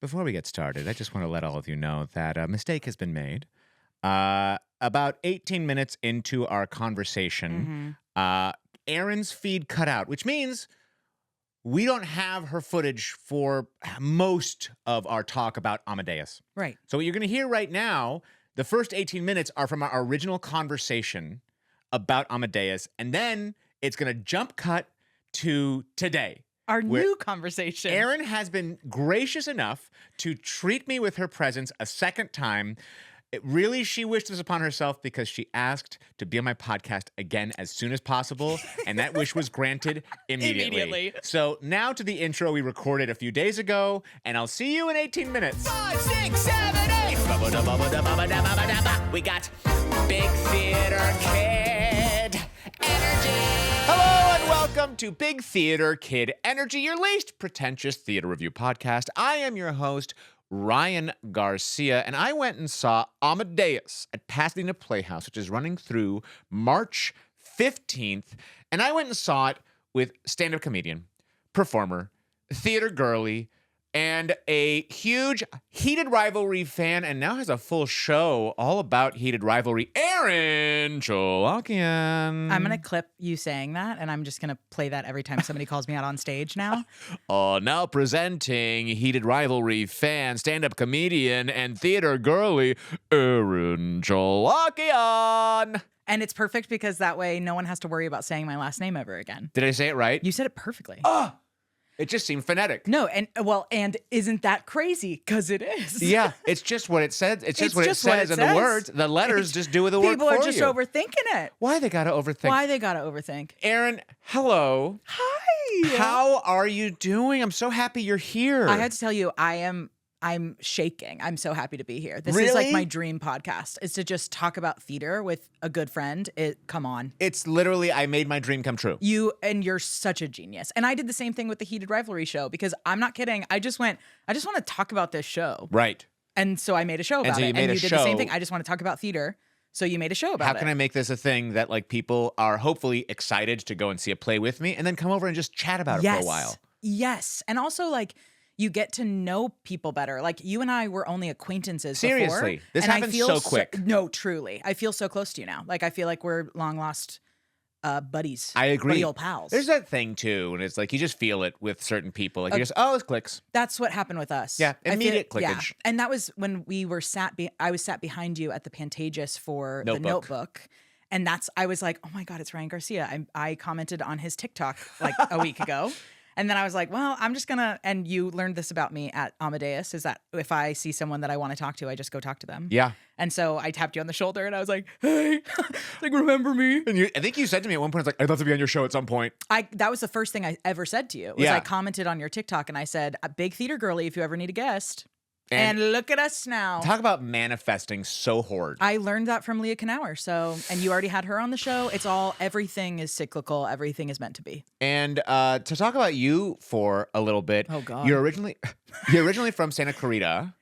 Before we get started, I just want to let all of you know that a mistake has been made. About 18 minutes into our conversation, Erin's feed cut out, which means we don't have her footage for most of our talk about Amadeus. Right. So what you're going to hear right now, the first 18 minutes are from our original conversation about Amadeus, and then it's going to jump cut to today. Our new conversation. Erin has been gracious enough to treat me with her presence a second time. She wished this upon herself because she asked to be on my podcast again as soon as possible, and that wish was granted immediately. So now to the intro we recorded a few days ago, and I'll see you in 18 minutes. 5, 6, 7, 8. We got Big Theater Kid Energy. Hello and welcome to Big Theater Kid Energy, your least pretentious theater review podcast. I am your host, Ryan Garcia, and I went and saw Amadeus at Pasadena Playhouse, which is running through March 15th, and I went and saw it with stand-up comedian, performer, theater girly, and a huge Heated Rivalry fan, and now has a full show all about Heated Rivalry, Erin Cholakian. I'm going to clip you saying that, and I'm just going to play that every time somebody calls me out on stage now. Now presenting Heated Rivalry fan, stand-up comedian, and theater girly, Erin Cholakian. And it's perfect because that way no one has to worry about saying my last name ever again. Did I say it right? You said it perfectly. It just seemed phonetic. No, and isn't that crazy? Because it is. Yeah, it's just what it says. It's just what it says, and the words, the letters just do the work for you. People are just overthinking it. Why they gotta overthink? Why they gotta overthink? Erin, hello. Hi. How are you doing? I'm so happy you're here. I had to tell you, I'm shaking. I'm so happy to be here. This is like my dream podcast, is to just talk about theater with a good friend. Come on. It's literally, I made my dream come true. You're such a genius. And I did the same thing with the Heated Rivalry show, because I'm not kidding. I just want to talk about this show. Right. And so I made a show about it. And you did the same thing. I just want to talk about theater. So you made a show about it. How can I make this a thing that like people are hopefully excited to go and see a play with me and then come over and just chat about it for a while? Yes. And also like, you get to know people better. Like you and I were only acquaintances Seriously, before. this happens so quick. No, truly. I feel so close to you now. Like I feel like we're long lost buddies. I agree. Buddy old pals. There's that thing too, and it's like you just feel it with certain people. Like you just, it clicks. That's what happened with us. Yeah, immediate clickage. Yeah. And that was when we were I was sat behind you at the Pantages for the Notebook. And I was like, oh my God, it's Ryan Garcia. I commented on his TikTok like a week ago. And then I was like, well, I'm just gonna, and you learned this about me at Amadeus, is that if I see someone that I want to talk to, I just go talk to them. Yeah. And so I tapped you on the shoulder and I was like, hey, like, remember me? And I think you said to me at one point, it's like, I'd love to be on your show at some point. That was the first thing I ever said to you. I commented on your TikTok and I said, a big theater girly if you ever need a guest. And look at us now. Talk about manifesting so hard. I learned that from Leah Knauer. And you already had her on the show. Everything is cyclical. Everything is meant to be. And to talk about you for a little bit. Oh God. You're originally from Santa Clarita.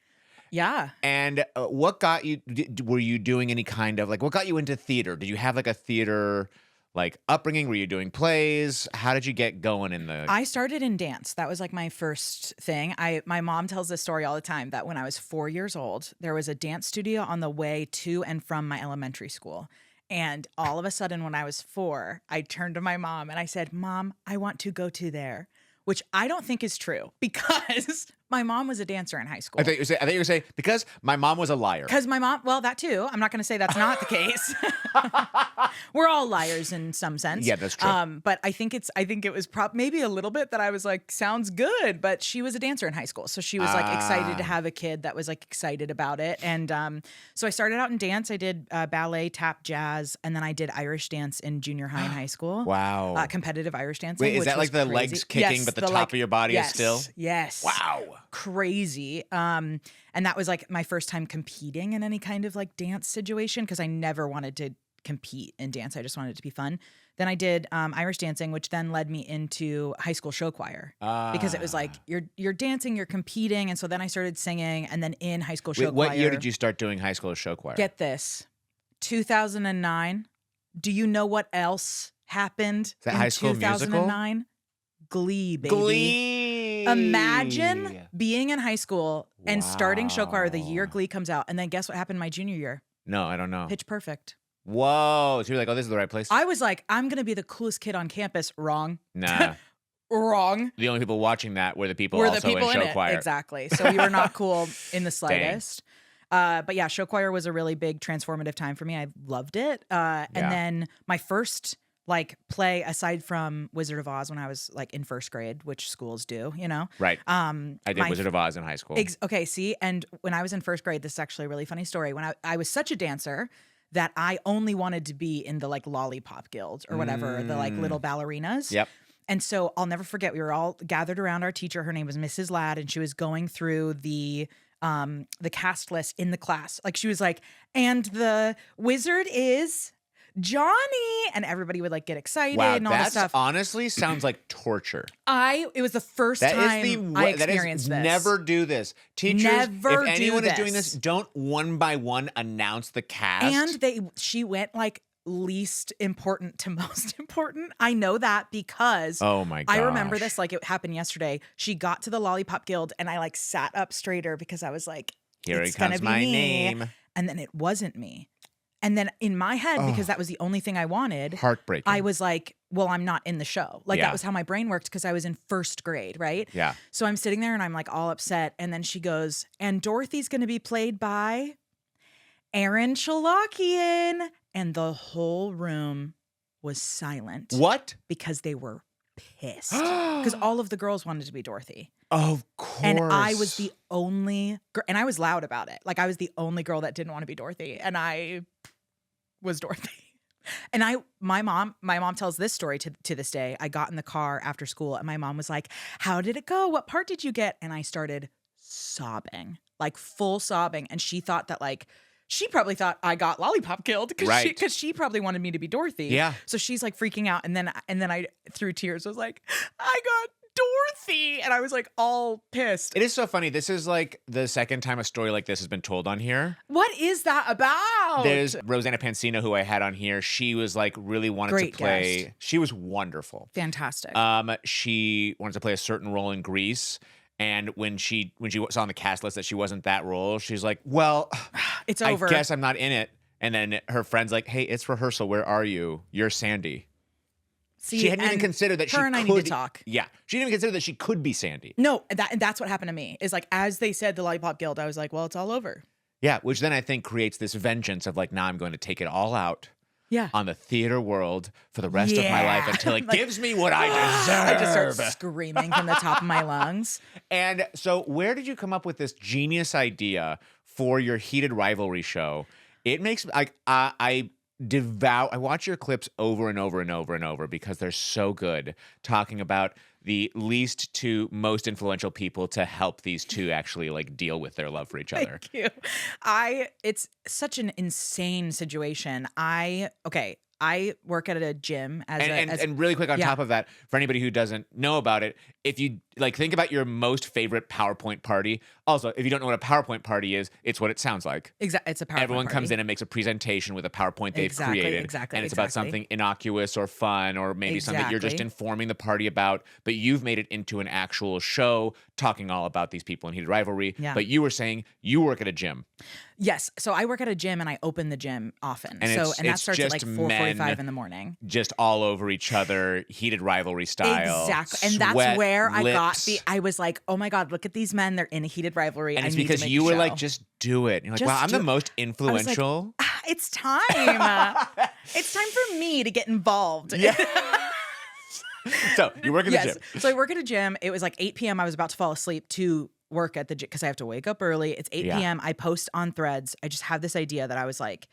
Yeah. And what got you, were you doing any kind of, like, what got you into theater? Did you have like a theater like upbringing? Were you doing plays? How did you get going in the... I started in dance. That was like my first thing. My mom tells this story all the time, that when I was 4 years old, there was a dance studio on the way to and from my elementary school. And all of a sudden when I was 4, I turned to my mom and I said, Mom, I want to go to there. Which I don't think is true, because my mom was a dancer in high school. I think you were saying because my mom was a liar. Because my mom, well, that too. I'm not going to say that's not the case. We're all liars in some sense. Yeah, that's true. But I think it was maybe a little bit that I was like, sounds good. But she was a dancer in high school, so she was like excited to have a kid that was like excited about it. And so I started out in dance. I did ballet, tap, jazz, and then I did Irish dance in junior high and high school. Wow. Competitive Irish dancing. Wait, is that like the crazy. legs kicking, but the top of your body is still? Yes. Wow. Crazy. And that was like my first time competing in any kind of like dance situation, because I never wanted to compete in dance. I just wanted it to be fun. Then I did Irish dancing, which then led me into high school show choir, because it was like you're dancing, you're competing, and so then I started singing, and then in high school show choir. What year did you start doing high school show choir? Get this, 2009. Do you know what else happened is that in High School 2009? Musical? Glee, baby. Glee. Imagine being in high school and starting show choir the year Wow. Glee comes out. And then guess what happened my junior year? No, I don't know. Pitch Perfect. Whoa. So you're like, oh, this is the right place? I was like, I'm going to be the coolest kid on campus. Wrong. Nah. Wrong. The only people watching that were the people We're also the people in in show it. choir. Exactly. So we were not cool in the slightest. But yeah, show choir was a really big transformative time for me. I loved it. And then my first play aside from Wizard of Oz when I was like in first grade, which schools do, you know? Right. I did Wizard of Oz in high school. Okay, see? And when I was in first grade, this is actually a really funny story. When I was such a dancer that I only wanted to be in the like lollipop guild or whatever, the like little ballerinas. Yep. And so I'll never forget, we were all gathered around our teacher. Her name was Mrs. Ladd, and she was going through the cast list in the class. Like she was like, and the wizard is Johnny, and everybody would like get excited Wow, and all this that stuff. honestly sounds like torture. It was the first time I experienced this. Never do this. Teachers, Never if anyone do is doing this. this, don't one by one announce the cast. And she went like least important to most important. I know that because oh my gosh. I remember this like it happened yesterday. She got to the Lollipop Guild and I like sat up straighter because I was like, here it's comes gonna be my me. name. And then it wasn't me. And then in my head, because that was the only thing I wanted, Heartbreaking. I was like, well, I'm not in the show. Like Yeah. that was how my brain worked because I was in first grade, right? Yeah. So I'm sitting there and I'm like all upset. And then she goes, and Dorothy's going to be played by Erin Cholakian. And the whole room was silent. What? Because they were pissed. Because all of the girls wanted to be Dorothy. Of course. And I was the only girl, and I was loud about it. Like I was the only girl that didn't want to be Dorothy, and I was Dorothy. And my mom tells this story to this day. I got in the car after school, and my mom was like, "How did it go? What part did you get?" And I started sobbing, like full sobbing, and she thought that like. She probably thought I got Lollipop Guild because she probably wanted me to be Dorothy. Yeah. So she's like freaking out, and then I through tears was like, I got Dorothy, and I was like all pissed. It is so funny. This is like the second time a story like this has been told on here. What is that about? There's Rosanna Pansino, who I had on here. She was like really wanted Great to play. guest. She was wonderful. Fantastic. She wanted to play a certain role in Grease. And when she saw on the cast list that she wasn't that role, she's like, well, it's over. I guess I'm not in it. And then her friend's like, hey, it's rehearsal. Where are you? You're Sandy. See, She hadn't even considered that she her could. and I need to talk. Yeah. She didn't even consider that she could be Sandy. No, that's what happened to me. Is like as they said the Lollipop Guild, I was like, well, it's all over. Yeah, which then I think creates this vengeance of like, now I'm going to take it all out. Yeah. On the theater world for the rest of my life until it Like, gives me what I deserve. I just start screaming from the top of my lungs. And so where did you come up with this genius idea for your Heated Rivalry show? It makes like I watch your clips over and over and over and over because they're so good, talking about the least to most influential people to help these two actually like deal with their love for each other. Thank you. It's such an insane situation. I work at a gym and really quick on top of that, for anybody who doesn't know about it, if you like think about your most favorite PowerPoint party. Also, if you don't know what a PowerPoint party is, it's what it sounds like. Exactly, it's a PowerPoint. Everyone party. comes in and makes a presentation with a PowerPoint they've created. Exactly. And it's about something innocuous or fun or maybe something you're just informing the party about, but you've made it into an actual show talking all about these people in Heated Rivalry. Yeah. But you were saying you work at a gym. Yes. So I work at a gym and I open the gym often. And that starts at like just 4:45 in the morning. Just all over each other, Heated Rivalry style. Exactly. And Sweat, that's where I got lips. I was like, oh my God, look at these men. They're in a heated rivalry. And it's I need because to make you a were show. like, just do it. And you're like, Just wow, I'm do the it. most I was influential. like, it's time. It's time for me to get involved. Yeah. So you work at the gym. So I work at a gym. It was like 8 p.m. I was about to fall asleep to work at the gym because I have to wake up early. It's 8 p.m. I post on Threads. I just have this idea that I was like,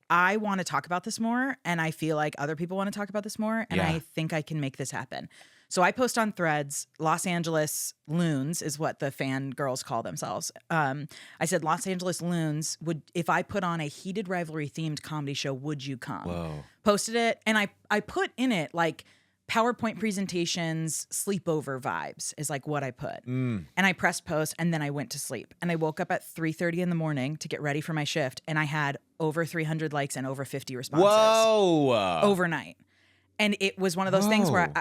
I want to talk about this more. And I feel like other people want to talk about this more. And I think I can make this happen. So I post on Threads, Los Angeles Loons is what the fan girls call themselves. I said, Los Angeles Loons, if I put on a Heated Rivalry themed comedy show, would you come? Whoa. Posted it. And I put in it like PowerPoint presentations, sleepover vibes is like what I put. And I pressed post and then I went to sleep. And I woke up at 3:30 in the morning to get ready for my shift. And I had over 300 likes and over 50 responses. Whoa. Overnight. And it was one of those things where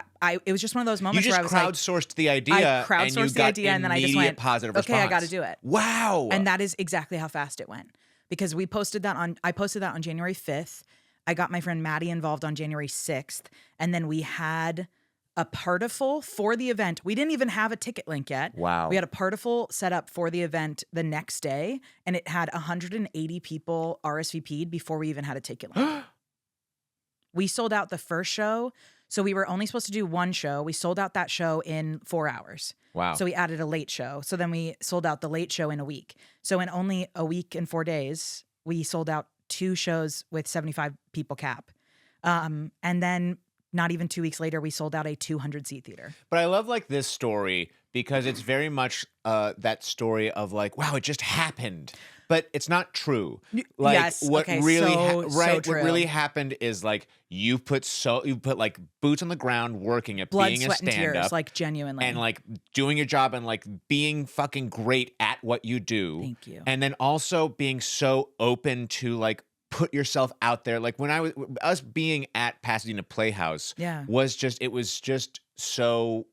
it was just one of those moments You just where I was crowdsourced the idea. I crowdsourced and you the got idea, and then I just immediate went, positive okay, response. I got to do it. Wow. And that is exactly how fast it went, because I posted that on January 5th. I got my friend Maddie involved on January 6th, and then we had a partiful for the event. We didn't even have a ticket link yet. Wow. We had a partiful set up for the event the next day, and it had 180 people RSVP'd before we even had a ticket link. We sold out the first show. So we were only supposed to do one show. We sold out that show in 4 hours. Wow. So we added a late show. So then we sold out the late show in a week. So in only a week and 4 days, we sold out 2 shows with 75 people cap. And then not even 2 weeks later, we sold out a 200-seat theater. But I love like this story because it's very much that story of like, wow, it just happened. But it's not true. Like yes. what Okay. really so what true. really happened is like you put like boots on the ground working at Blood, being sweat, a and stand tears, up like genuinely. and like doing your job and like being fucking great at what you do. Thank you. And then also being so open to like put yourself out there. Like when us being at Pasadena Playhouse was just so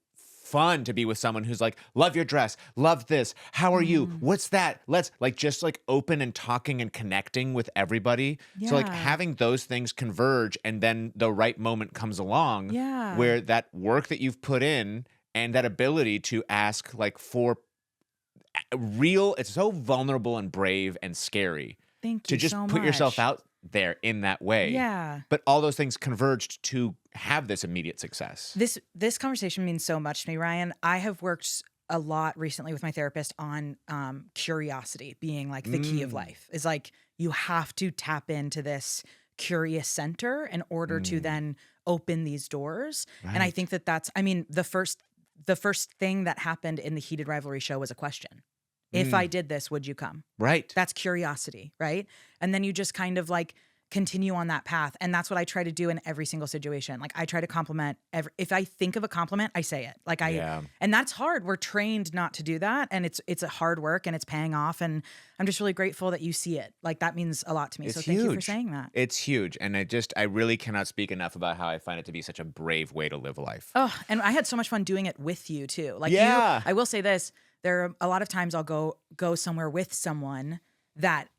fun to be with someone who's like, love your dress, love this, how are you, what's that, let's like just like open and talking and connecting with everybody. So like having those things converge and then the right moment comes along where that work that you've put in and that ability to ask like for real, it's so vulnerable and brave and scary. Thank to you just so put much. yourself out there in that way. Yeah. But all those things converged to have this immediate success. This conversation means so much to me, Ryan. I have worked a lot recently with my therapist on curiosity being like the key of life. Is like you have to tap into this curious center in order to then open these doors. Right. And I think that's, I mean, the first thing that happened in the Heated Rivalry show was a question. If I did this, would you come? Right. That's curiosity, right? And then you just kind of like continue on that path. And that's what I try to do in every single situation. Like I try to compliment if I think of a compliment, I say it. Like and that's hard. We're trained not to do that. And it's a hard work and it's paying off. And I'm just really grateful that you see it. Like that means a lot to me. It's so thank you for huge. saying that. It's huge. And I really cannot speak enough about how I find it to be such a brave way to live life. Oh, and I had so much fun doing it with you too. Like I will say this. There are a lot of times I'll go somewhere with someone that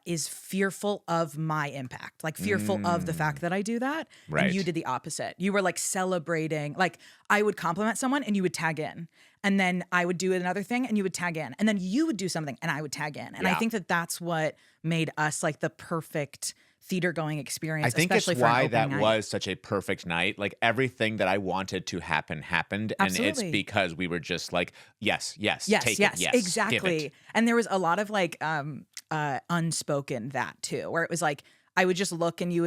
is fearful of my impact, like fearful of the fact that I do that. Right. And you did the opposite. You were like celebrating, like I would compliment someone and you would tag in. And then I would do another thing and you would tag in. And then you would do something and I would tag in. And I think that that's what made us like the perfect theater going experience. I think especially it's for an why open that night. was such a perfect night. Like everything that I wanted to happen happened. And Absolutely. it's because we were just like, yes, Yes, take it, yes, exactly. give it. And there was a lot of like unspoken that too, where it was like I would just look and you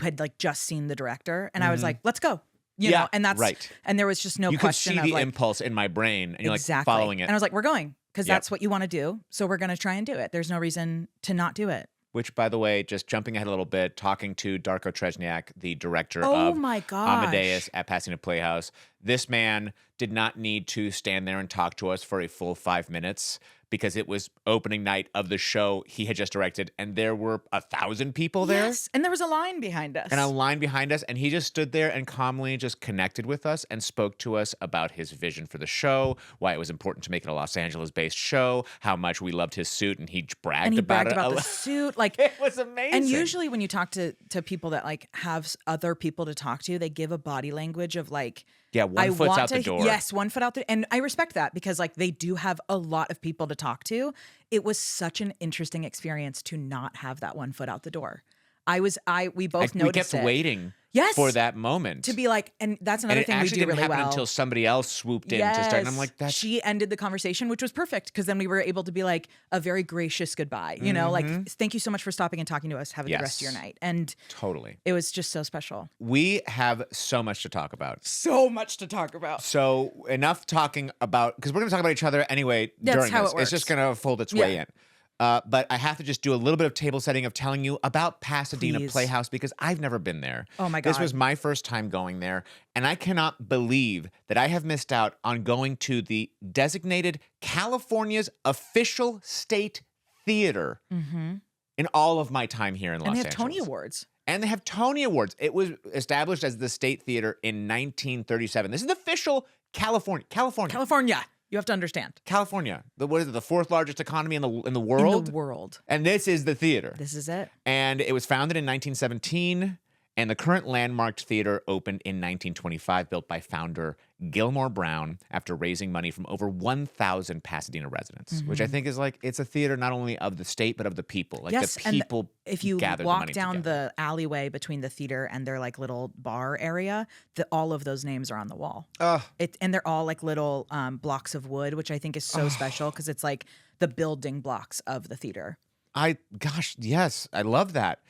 had like just seen the director and I was like, let's go. You know, and that's right. And there was just no You could question see of the like impulse in my brain and you're exactly. like following it. And I was like, we're going because Yep. that's what you want to do. So we're going to try and do it. There's no reason to not do it. Which, by the way, just jumping ahead a little bit, talking to Darko Tresnjak, the director Oh of my gosh. Amadeus at Pasadena Playhouse. This man did not need to stand there and talk to us for a full 5 minutes because it was opening night of the show he had just directed, and there were 1,000 people there. Yes, and there was a line behind us. And a line behind us, and he just stood there and calmly just connected with us and spoke to us about his vision for the show, why it was important to make it a Los Angeles-based show, how much we loved his suit, and he bragged about it. the suit. Like It was amazing. And usually when you talk to people that like have other people to talk to, they give a body language of like, yeah, one foot's out the door. Yes, 1 foot out the and I respect that because like they do have a lot of people to talk to. It was such an interesting experience to not have that 1 foot out the door. We both we noticed kept it. waiting Yes. for that moment. To be like, and that's another and it thing we actually do didn't really happen well. until somebody else swooped in to start. And I'm like, that's she ended the conversation, which was perfect because then we were able to be like a very gracious goodbye. You know, like thank you so much for stopping and talking to us. Have a good rest of your night. And totally. it was just so special. We have so much to talk about. So much to talk about. So enough talking about, because we're going to talk about each other anyway That's during how this. it works. It's just going to fold its way in. But I have to just do a little bit of table setting of telling you about Pasadena Please. Playhouse because I've never been there. Oh my This God. was my first time going there, and I cannot believe that I have missed out on going to the designated California's official state theater in all of my time here in Los And they Angeles. have Tony Awards. And they have Tony Awards. It was established as the State Theater in 1937. This is the official California. California. You have to understand. California. What is it? The fourth largest economy in the world? In the world. And this is the theater. This is it. And it was founded in 1917. And the current landmarked theater opened in 1925, built by founder Gilmore Brown after raising money from over 1,000 Pasadena residents, which I think is like, it's a theater not only of the state, but of the people. Like yes, the people and if you gather the walk money down together. the alleyway between the theater and their like little bar area, all of those names are on the wall. And they're all like little blocks of wood, which I think is so special because it's like the building blocks of the theater. Gosh, yes, I love that.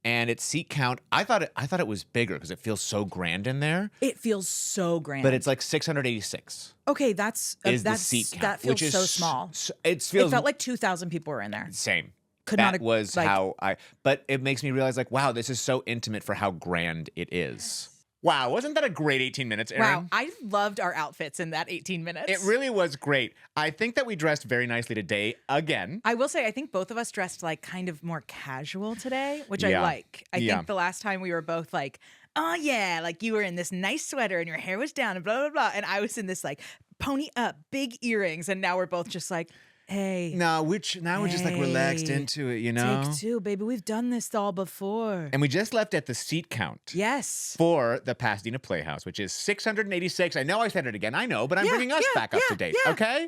And its seat count, I thought it was bigger because it feels so grand in there. It feels so grand. But it's like 686. Okay, that's the seat count, that feels which is so small. It felt like 2,000 people were in there. Same. Could that not have, was like, how but it makes me realize like, wow, this is so intimate for how grand it is. Wow, wasn't that a great 18 minutes, Erin? Wow, I loved our outfits in that 18 minutes. It really was great. I think that we dressed very nicely today again. I will say, I think both of us dressed like kind of more casual today, which I Yeah. like. I think the last time we were both like, oh yeah, like you were in this nice sweater and your hair was down and blah, blah, blah. And I was in this like pony up, big earrings. And now we're both just like, hey. No, we're just like relaxed Hey. into it, you know? Take two, baby. We've done this all before. And we just left at the seat count. Yes. For the Pasadena Playhouse, which is 686. I know I said it again. I know, but I'm bringing us back up to date, okay?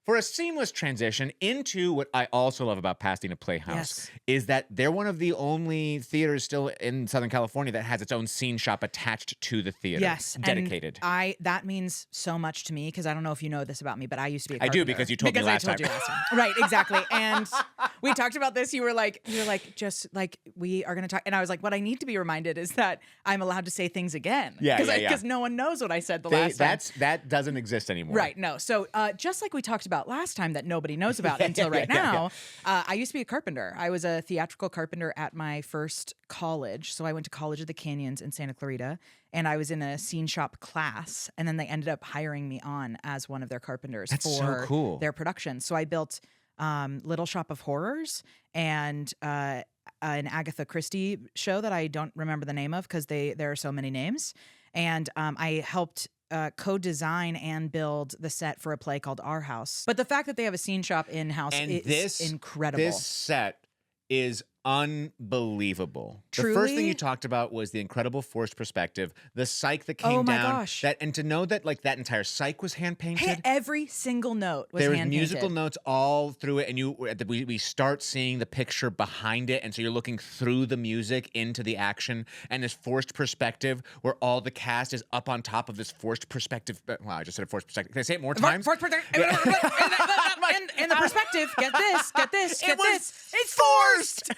For a seamless transition into what I also love about Pasadena Playhouse is that they're one of the only theaters still in Southern California that has its own scene shop attached to the theater. Yes. Dedicated. And that means so much to me because I don't know if you know this about me, but I used to be a I carpenter. do because you told me last time. Because I told you last time. Right, exactly. And we talked about this. You were like, just like, we are going to talk. And I was like, what I need to be reminded is that I'm allowed to say things again. Because no one knows what I said last time. That doesn't exist anymore. Right, no. So just like we talked about last time that nobody knows about until right now, I used to be a carpenter. I was a theatrical carpenter at my first college. So I went to College of the Canyons in Santa Clarita, and I was in a scene shop class, and then they ended up hiring me on as one of their carpenters for cool. their production. So I built Little Shop of Horrors and an Agatha Christie show that I don't remember the name of because there are so many names. And I helped co-design and build the set for a play called Our House. But the fact that they have a scene shop in-house is incredible. This set is unbelievable. Truly? The first thing you talked about was the incredible forced perspective, the cyc that came down. Gosh. And to know that like that entire cyc was hand painted. Every single note was there was hand-painted. musical notes all through it, and we start seeing the picture behind it, and so you're looking through the music into the action, and this forced perspective where all the cast is up on top of this forced perspective. Wow, I just said forced perspective. Can I say it more times? Forced perspective. And the perspective. Get this. It's forced.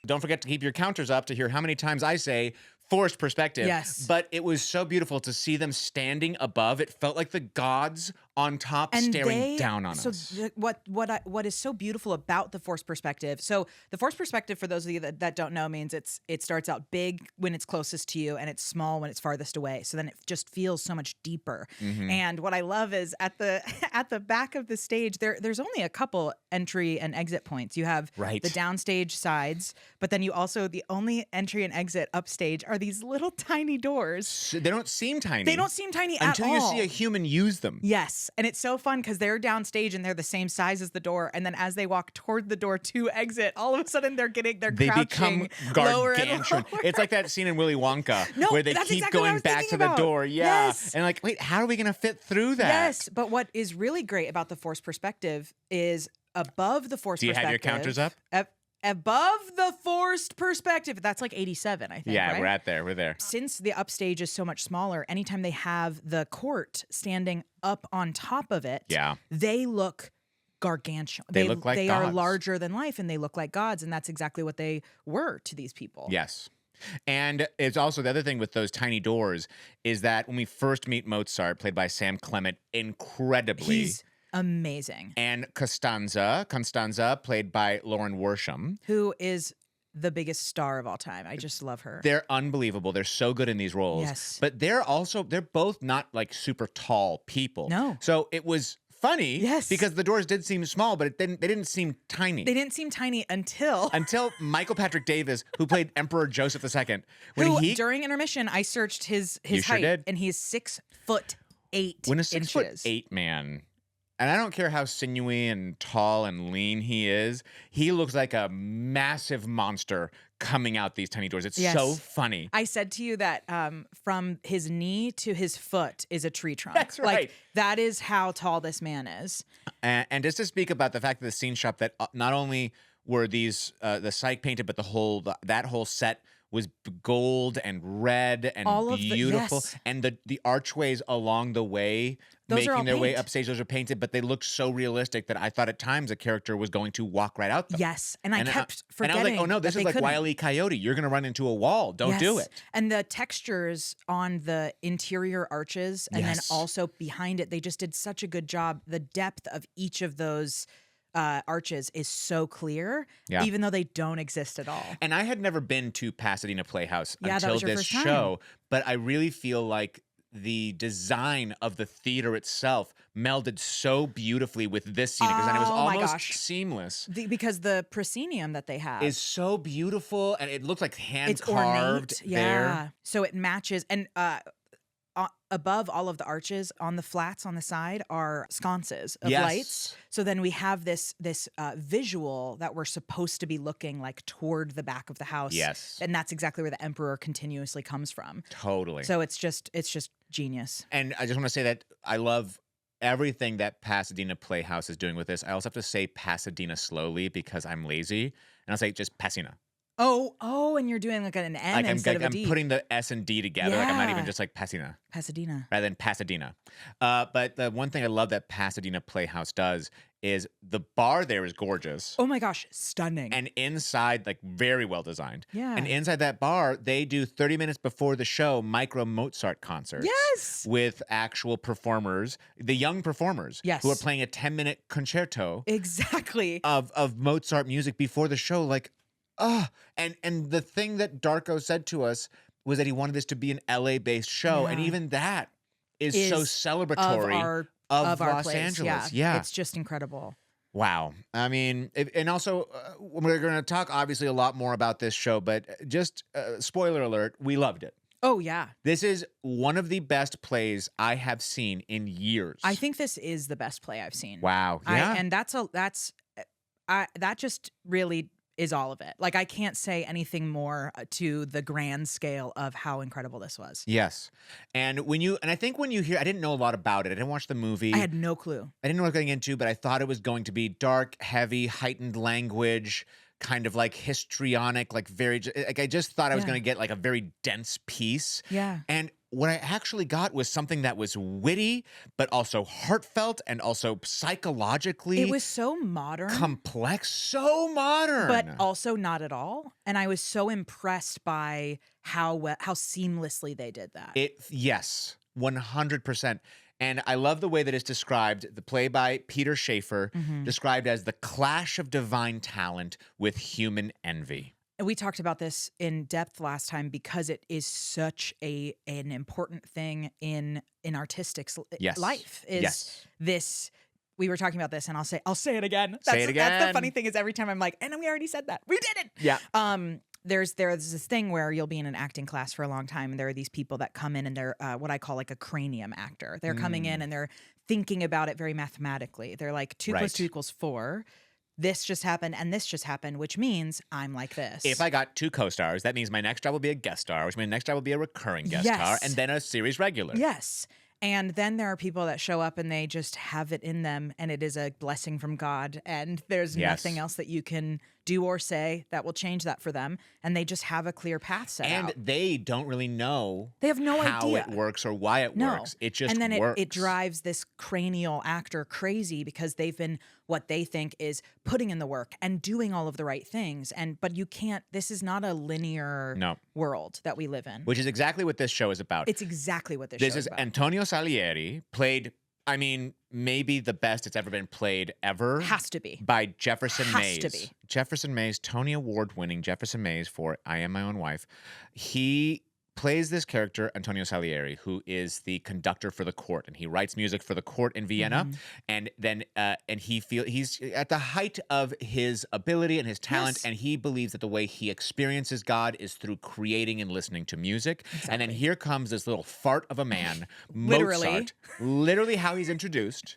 Don't forget to keep your counters up to hear how many times I say forced perspective. Yes. But it was so beautiful to see them standing above. It felt like the gods on top staring down on us. What is so beautiful about the forced perspective? So the forced perspective, for those of you that don't know, means it starts out big when it's closest to you and it's small when it's farthest away. So then it just feels so much deeper. Mm-hmm. And what I love is at the back of the stage, there's only a couple entry and exit points. You have the downstage sides, but then you also, the only entry and exit upstage are these little tiny doors. So they don't seem tiny. They don't seem tiny at all. Until you see a human use them. Yes. And it's so fun because they're downstage and they're the same size as the door. And then as they walk toward the door to exit, all of a sudden they're crouching lower and gargantuan. lower. It's like that scene in Willy Wonka where they keep exactly going back to the door. Yeah. Yes. And like, wait, how are we going to fit through that? Yes. But what is really great about the forced perspective is above the forced perspective. Do you have your counters up? Above the forced perspective. That's like 87, I think. Yeah, right? We're there. Since the upstage is so much smaller, anytime they have the court standing up on top of it, they look gargantuan. They look like they gods. are larger than life and they look like gods, and that's exactly what they were to these people. Yes. And it's also the other thing with those tiny doors is that when we first meet Mozart, played by Sam Clement, incredibly. He's amazing. And Constanza, played by Lauren Worsham, who is the biggest star of all time. I just love her. They're unbelievable. They're so good in these roles. Yes. But they're both not like super tall people. No. So it was funny. Yes. Because the doors did seem small, but they didn't seem tiny. They didn't seem tiny until Michael Patrick Davis, who played Emperor Joseph II, during intermission I searched his You sure height, did? and he's 6'8" when a inches. 6'8" man, and I don't care how sinewy and tall and lean he is, he looks like a massive monster coming out these tiny doors. It's so funny. I said to you that from his knee to his foot is a tree trunk. That's right. Like, that is how tall this man is. And just to speak about the fact that the scene shop, that not only were these the psych painted, but that whole set was gold and red and All of beautiful. yes. And the archways along the way, Those are all making their way paint. upstage, those are painted, but they looked so realistic that I thought at times a character was going to walk right out them. Yes, and I kept forgetting. And I was like, oh no, this that is they like couldn't. Wile E. Coyote. You're going to run into a wall. Don't do Yes. it. And the textures on the interior arches, and then Yes. also behind it, they just did such a good job. The depth of each of those arches is so clear, Yeah. even though they don't exist at all. And I had never been to Pasadena Playhouse Yeah, that until was your this first time. show, but I really feel like the design of the theater itself melded so beautifully with this scene, because it was Oh my almost gosh. seamless. Because the proscenium that they have Is so beautiful, and it looks like hand it's carved ornate. there. Yeah, so it matches. And above all of the arches, on the flats on the side, are sconces of Yes. lights. So then we have this visual that we're supposed to be looking like toward the back of the house. Yes. And that's exactly where the emperor continuously comes from. Totally. So it's just genius. And I just want to say that I love everything that Pasadena Playhouse is doing with this. I also have to say Pasadena slowly because I'm lazy, and I'll say just Pasadena. Oh, and you're doing like an N Like instead of a I'm D. putting the S and D together. Like I'm not even Yeah. just like Pasadena Pasadena. rather than Pasadena. But the one thing I love that Pasadena Playhouse does is the bar there is gorgeous. Oh my gosh, stunning. And inside, like very well designed. Yeah. And inside that bar, they do 30 minutes before the show micro Mozart concerts. Yes. With actual performers, the young performers. Yes. Who are playing a 10-minute concerto Exactly. of Mozart music before the show. Like, and the thing that Darko said to us was that he wanted this to be an LA-based show. And Yeah. even that is so celebratory of our Los place. Angeles. Yeah. Yeah. It's just incredible. Wow. I mean, and also, we're going to talk obviously a lot more about this show, but just spoiler alert, we loved it. Oh yeah. This is one of the best plays I have seen in years. I think this is the best play I've seen. Wow. Yeah. And that just really is all of it. Like, I can't say anything more to the grand scale of how incredible this was. Yes. And I think when you hear, I didn't know a lot about it. I didn't watch the movie. I had no clue. I didn't know what I was getting into, but I thought it was going to be dark, heavy, heightened language, kind of like histrionic, like very, like I just thought I was Yeah. going to get like a very dense piece. Yeah. And what I actually got was something that was witty, but also heartfelt and also psychologically It was so modern. complex, so modern. But also not at all. And I was so impressed by how seamlessly they did that. Yes, 100%. And I love the way that it's described. The play by Peter Schaefer, described as the clash of divine talent with human envy. And we talked about this in depth last time because it is such an important thing in artistic Yes. life. Is Yes. this? We were talking about this, and I'll say it again. Say it That's the again. funny thing is every time I'm like, and we already said that. We did it. Yeah. There's this thing where you'll be in an acting class for a long time, and there are these people that come in, and they're what I call like a cranium actor. They're coming in and they're thinking about it very mathematically. They're like 2 + 2 = 4. This just happened and this just happened, which means I'm like this. If I got 2 co-stars, that means my next job will be a guest star, which means next job will be a recurring guest Yes. star, and then a series regular. Yes. And then there are people that show up and they just have it in them, and it is a blessing from God, and there's Yes. nothing else that you can do or say that will change that for them, and they just have a clear path set And out. they don't really know They have no how idea. it works or why it No. works. It just and then works. it drives this cranial actor crazy because they've been what they think is putting in the work and doing all of the right things. But you can't, this is not a linear No. world that we live in. Which is exactly what this show is about. It's exactly what this This show is about. Antonio Salieri, played, I mean, maybe the best it's ever been played ever. Has to be. By Jefferson Has Mays. to be. Jefferson Mays, Tony Award winning Jefferson Mays for I Am My Own Wife. He plays this character, Antonio Salieri, who is the conductor for the court, and he writes music for the court in Vienna. And then, and he's at the height of his ability and his talent, and he believes that the way he experiences God is through creating and listening to music. And then here comes this little fart of a man, Mozart, literally how he's introduced,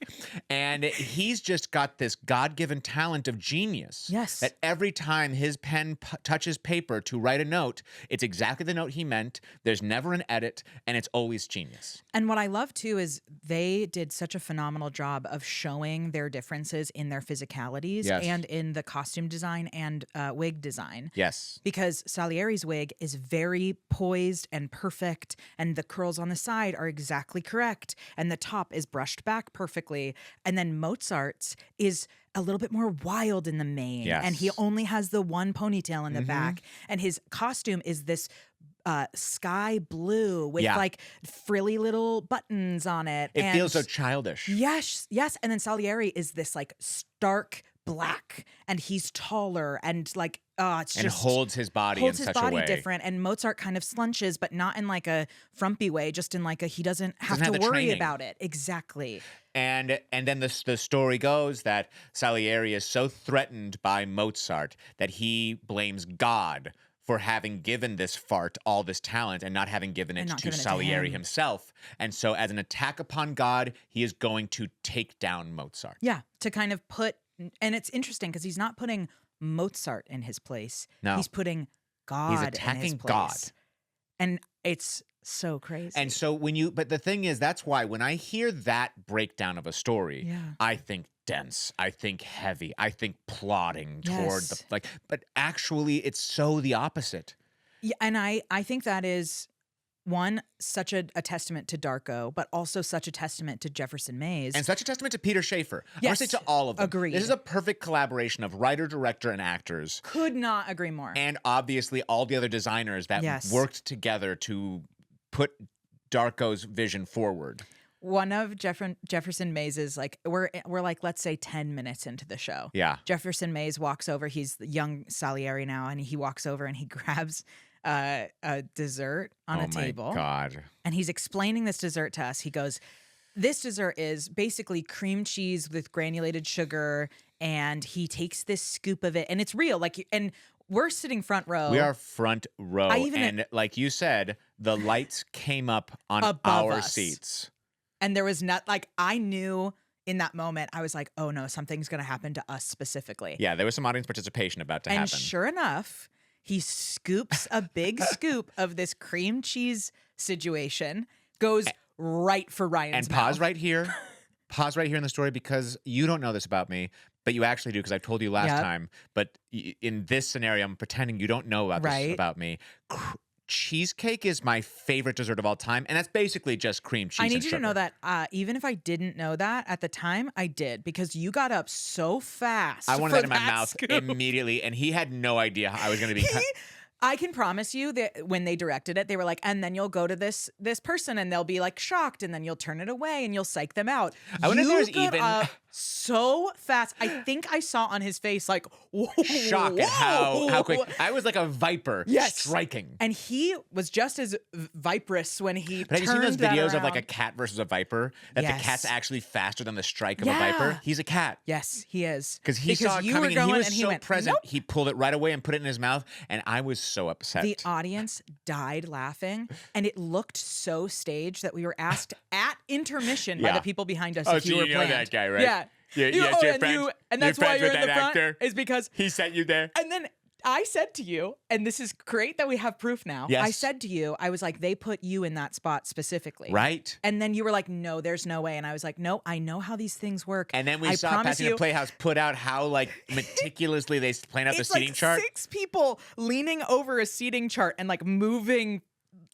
and he's just got this God-given talent of genius. Yes. That every time his pen touches paper to write a note, it's exactly the note he meant. There's never an edit, and it's always genius. And what I love, too, is they did such a phenomenal job of showing their differences in their physicalities and in the costume design and wig design. Yes. Because Salieri's wig is very poised and perfect, and the curls on the side are exactly correct, and the top is brushed back perfectly. And then Mozart's is a little bit more wild in the mane, and he only has the one ponytail in the back, and his costume is this sky blue with like frilly little buttons on it. It feels so childish. Yes. And then Salieri is this like stark black, and he's taller and like it's and just holds his body in such a way different. And Mozart kind of slunches, but not in like a frumpy way, just in like a he doesn't have to worry about it. Exactly. And then the story goes that Salieri is so threatened by Mozart that he blames God for having given this fart all this talent and not having given it to Salieri himself. And so as an attack upon God, he is going to take down Mozart. Yeah, to kind of put, and it's interesting because he's not putting Mozart in his place. No. He's putting God He's attacking in his place. God. And it's so crazy. And so but the thing is, that's why when I hear that breakdown of a story, I think dense, I think heavy, I think plodding toward but actually it's so the opposite. Yeah, and I think that is one, such a testament to Darko, but also such a testament to Jefferson Mays. And such a testament to Peter Shaffer. Yes, I want to say to all of them. agreed. This is a perfect collaboration of writer, director, and actors. Could not agree more. And obviously all the other designers that worked together to put Darko's vision forward. One of Jefferson Mays's, like, we're like, let's say 10 minutes into the show. Yeah. Jefferson Mays walks over. He's the young Salieri now, and he walks over and he grabs a dessert on a table. Oh my God. And he's explaining this dessert to us. He goes, this dessert is basically cream cheese with granulated sugar, and he takes this scoop of it, and it's real. Like, and we're sitting front row. We are front row. And like you said, the lights came up on above our us. seats. And there was not, like, I knew in that moment, I was like, oh no, something's going to happen to us specifically. Yeah, there was some audience participation about to happen. And sure enough, he scoops a big scoop of this cream cheese situation, goes right for Ryan's mouth. Pause right here. Pause right here in the story, because you don't know this about me, but you actually do, because I've told you last time. But in this scenario, I'm pretending you don't know about this about me. Cheesecake is my favorite dessert of all time, and that's basically just cream cheese. I need and you sugar. to know that even if I didn't know that at the time, I did, because you got up so fast. I wanted that in my mouth scoop. immediately, and he had no idea how I was going to be. I can promise you that when they directed it, they were like, and then you'll go to this person and they'll be like shocked, and then you'll turn it away and you'll psych them out. I wonder if there's even so fast. I think I saw on his face like shock at how quick. I was like a viper striking. And he was just as viperous when he But have you turned seen those videos that of like a around. cat versus a viper? That the cat's actually faster than the strike of a viper? He's a cat. Yes, he is. Because he saw it you coming were and he going was so went, present. Nope. He pulled it right away and put it in his mouth, and I was so upset. The audience died laughing, and it looked so staged that we were asked at intermission by the people behind us if you were know planned. that guy, right? Yeah. And that's why you're in the front, actor? is because He sent you there. And then I said to you, and this is great that we have proof now. Yes. I said to you, I was like, they put you in that spot specifically. Right. And then you were like, no, there's no way. And I was like, no, I know how these things work. And then we saw Pasadena Playhouse put out how like meticulously they plan out the seating like chart. 6 people leaning over a seating chart and like moving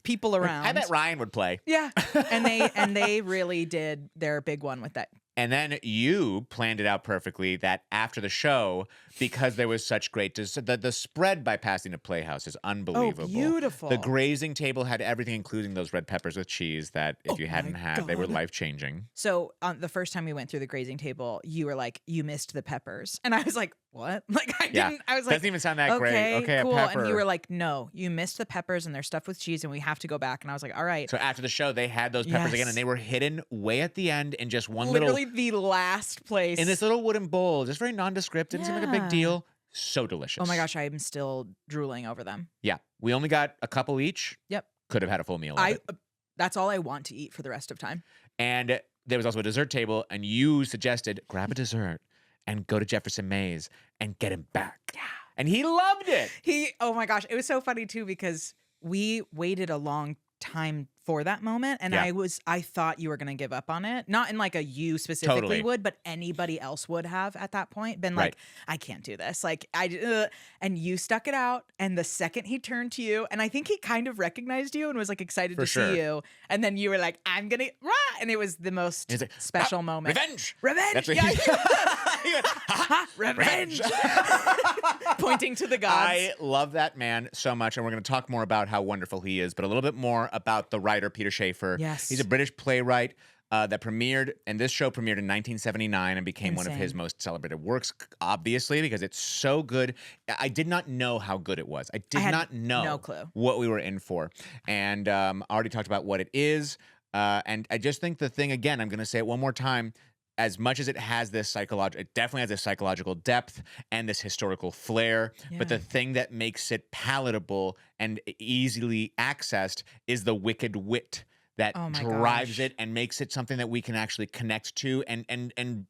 people around. I bet Ryan would play. Yeah. And they really did their big one with that. And then you planned it out perfectly that after the show, because there was such great the spread by Pasadena Playhouse is unbelievable. Oh, beautiful. The grazing table had everything, including those red peppers with cheese that if you hadn't had, they were life-changing. So the first time we went through the grazing table, you were like, you missed the peppers. And I was like, what? Like I Yeah. didn't. I was like, Doesn't even sound that great. Okay, cool. a pepper. And you were like, no, you missed the peppers and they're stuffed with cheese, and we have to go back. And I was like, all right. So after the show, they had those peppers again, Yes. and they were hidden way at the end in just one Literally little, the last place. in this little wooden bowl, just very nondescript. Didn't seem like a big Yeah. deal. So delicious. Oh my gosh, I'm still drooling over them. Yeah, we only got a couple each. Yep. Could have had a full meal. Of it. That's all I want to eat for the rest of time. And there was also a dessert table, and you suggested grab a dessert and go to Jefferson Mays and get him back. Yeah. And he loved it. Oh my gosh, it was so funny too because we waited a long time for that moment, and Yeah. I thought you were gonna give up on it, not in like a you specifically Totally. would, but anybody else would have at that point been Right. like, I can't do this, like and you stuck it out, and the second he turned to you, and I think he kind of recognized you and was like excited For to sure. see you, and then you were like, I'm gonna rah! And it was the most He's like, special moment. Revenge. That's what Yeah. he went, Revenge. Pointing to the gods. I love that man so much, and we're going to talk more about how wonderful he is, but a little bit more about the writer, Peter Shaffer. Yes. He's a British playwright that premiered, and this show premiered in 1979 and became one of Insane. his most celebrated works, obviously, because it's so good. I did not know how good it was. I did had not know no clue. what we were in for. And I already talked about what it is. And I just think the thing, again, I'm going to say it one more time, as much as it has this it definitely has this psychological depth and this historical flair. But the thing that makes it palatable and easily accessed is the wicked wit that Oh my drives gosh. it and makes it something that we can actually connect to and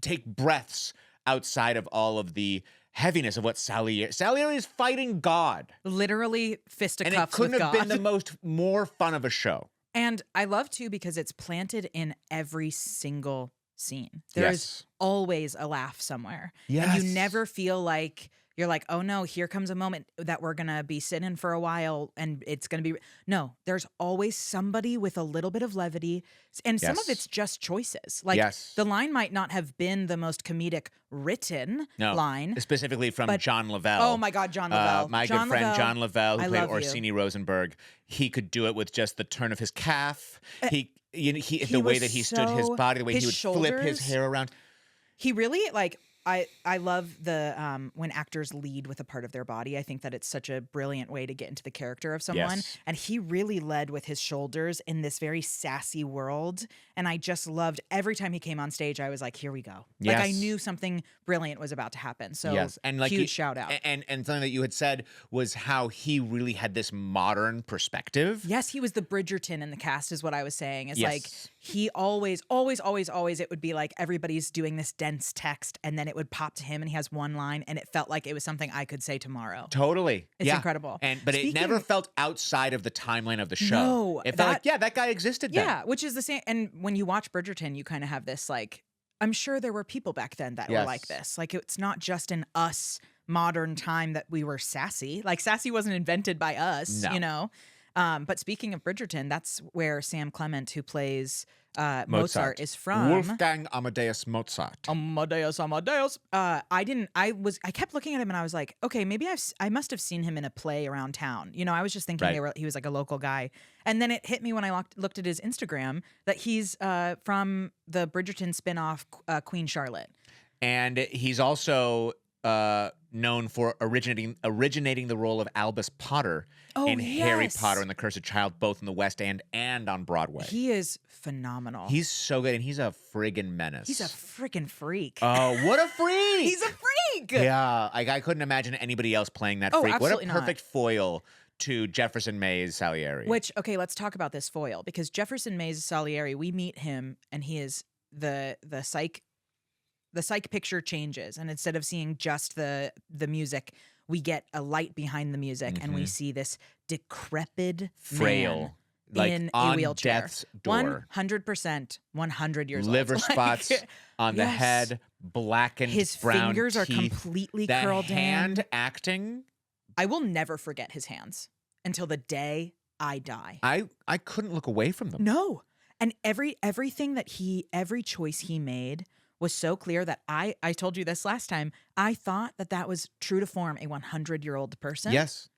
take breaths outside of all of the heaviness of what Salieri is fighting God. Literally And it fisticuffs couldn't with have God. been the more fun of a show. And I love too because it's planted in every single scene. There is Yes. always a laugh somewhere. And Yes. you never feel like you're like, oh no, here comes a moment that we're going to be sitting for a while and it's going to be. No, there's always somebody with a little bit of levity. And some of Yes. it's just choices. Like Yes. the line might not have been the most comedic written line. Specifically from but- John Lavelle. Oh my God, John Lavelle. My John good friend Lavelle, John Lavelle, I who played love you. Orsini Rosenberg. He could do it with just the turn of his calf. The way was that he stood his so- body, the way he his would flip his shoulders. hair around. He really like I love the when actors lead with a part of their body. I think that it's such a brilliant way to get into the character of someone. Yes. And he really led with his shoulders in this very sassy world. And I just loved every time he came on stage, I was like, here we go. Like I Yes. knew something brilliant was about to happen. So Yes, and like huge shout out. And something that you had said was how he really had this modern perspective. Yes, he was the Bridgerton in the cast, is what I was saying. It's like Yes. he always, it would be like everybody's doing this dense text, and then it would pop to him, and he has one line, and it felt like it was something I could say tomorrow. Totally. It's Yeah. incredible. But it never Speaking- felt outside of the timeline of the show. No, It felt like, that guy existed then. Yeah, which is the same. And when you watch Bridgerton, you kind of have this like, I'm sure there were people back then that were Yes. like this. Like it's not just in us modern time that we were sassy. Like sassy wasn't invented by us, No. you know. But speaking of Bridgerton, that's where Sam Clement, who plays Mozart, is from. Wolfgang Amadeus Mozart. Amadeus. I kept looking at him and I was like, okay, maybe I must have seen him in a play around town. You know, I was just thinking Right. he was like a local guy. And then it hit me when I looked at his Instagram that he's from the Bridgerton spinoff Queen Charlotte. And he's also known for originating the role of Albus Potter in Harry yes. Potter and the Cursed Child, both in the West End and on Broadway. He is phenomenal. He's so good, and he's a friggin' menace. He's a freaking freak. Oh, what a freak! He's a freak. Yeah, I couldn't imagine anybody else playing that Oh, freak. What a absolutely not. perfect foil to Jefferson Mays Salieri. Which, okay, let's talk about this foil because Jefferson Mays Salieri, we meet him and he is the psych picture changes, and instead of seeing just the music, we get a light behind the music and we see this decrepit Frail. man Like in on a wheelchair. death's door. 100%, 100 years Liver old. spots on the yes. head, blackened His brown fingers are teeth. completely The curled hand in. acting. I will never forget his hands until the day I die. I couldn't look away from them. No. And every choice he made was so clear that I told you this last time. I thought that was true to form a 100-year-old person. Yes.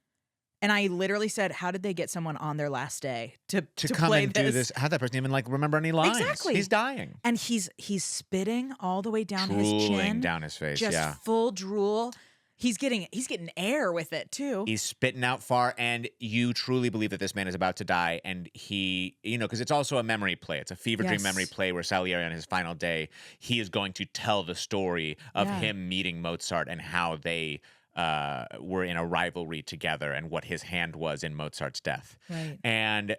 And I literally said, how did they get someone on their last day to come play and do this? How'd that person even like remember any lines? Exactly. He's dying. And he's spitting all the way down his Drooling chin. down his face, just yeah. full drool. He's getting air with it too. He's spitting out far, and you truly believe that this man is about to die. And he, because it's also a memory play. It's a fever dream memory play where Salieri, on his final day, he is going to tell the story of him meeting Mozart and how they were in a rivalry together and what his hand was in Mozart's death. Right. And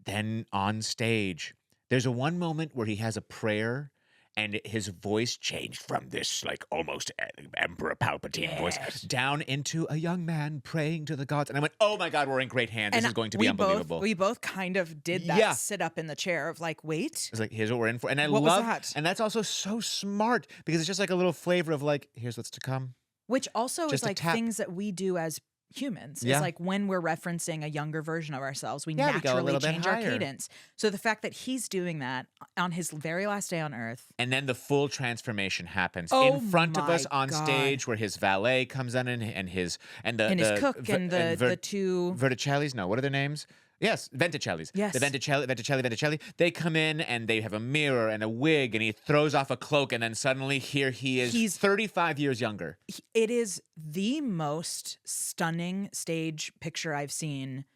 then on stage, there's one moment where he has a prayer. And his voice changed from this, like, almost Emperor Palpatine voice down into a young man praying to the gods. And I went, oh, my God, we're in great hands. This is going to be unbelievable. We both kind of did that sit up in the chair of, like, wait. It's like, here's what we're in for. And I what love was that? And that's also so smart because it's just like a little flavor of, like, here's what's to come. Which also Just is, like, things that we do as humans. Yeah. It's like when we're referencing a younger version of ourselves, we we go a naturally little bit change our higher. cadence. So the fact that he's doing that on his very last day on Earth. And then the full transformation happens Oh in front of my us on God. stage, where his valet comes in and his cook and the two Verticellis. No, what are their names? Yes, Venticellis. Yes. The Venticelli. They come in and they have a mirror and a wig, and he throws off a cloak, and then suddenly here he is. He's 35 years younger. It is the most stunning stage picture I've seen.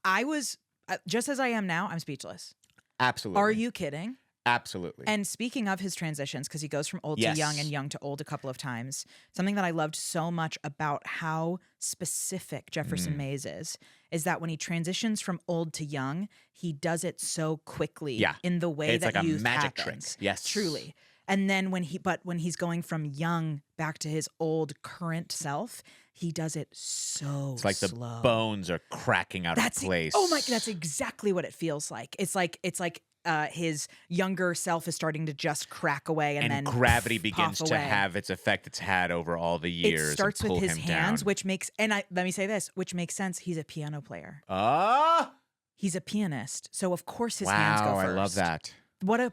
I was just as I am now. I'm speechless. Absolutely. Are you kidding? Absolutely. And speaking of his transitions, because he goes from old to young and young to old a couple of times, something that I loved so much about how specific Jefferson Mays is that when he transitions from old to young, he does it so quickly in the way it's that like a youth magic happens. trick. Yes. Truly. And then when he's going from young back to his old current self, he does it so It's like slow. the bones are cracking out of place. Oh my! That's exactly what it feels like. It's like his younger self is starting to just crack away, and then gravity poof, begins pop to away. have its effect it's had over all the years. It starts and with pull his him hands, down. which makes let me say this, which makes sense. He's a piano player. He's a pianist, so of course his hands go Wow, first. I love that. What a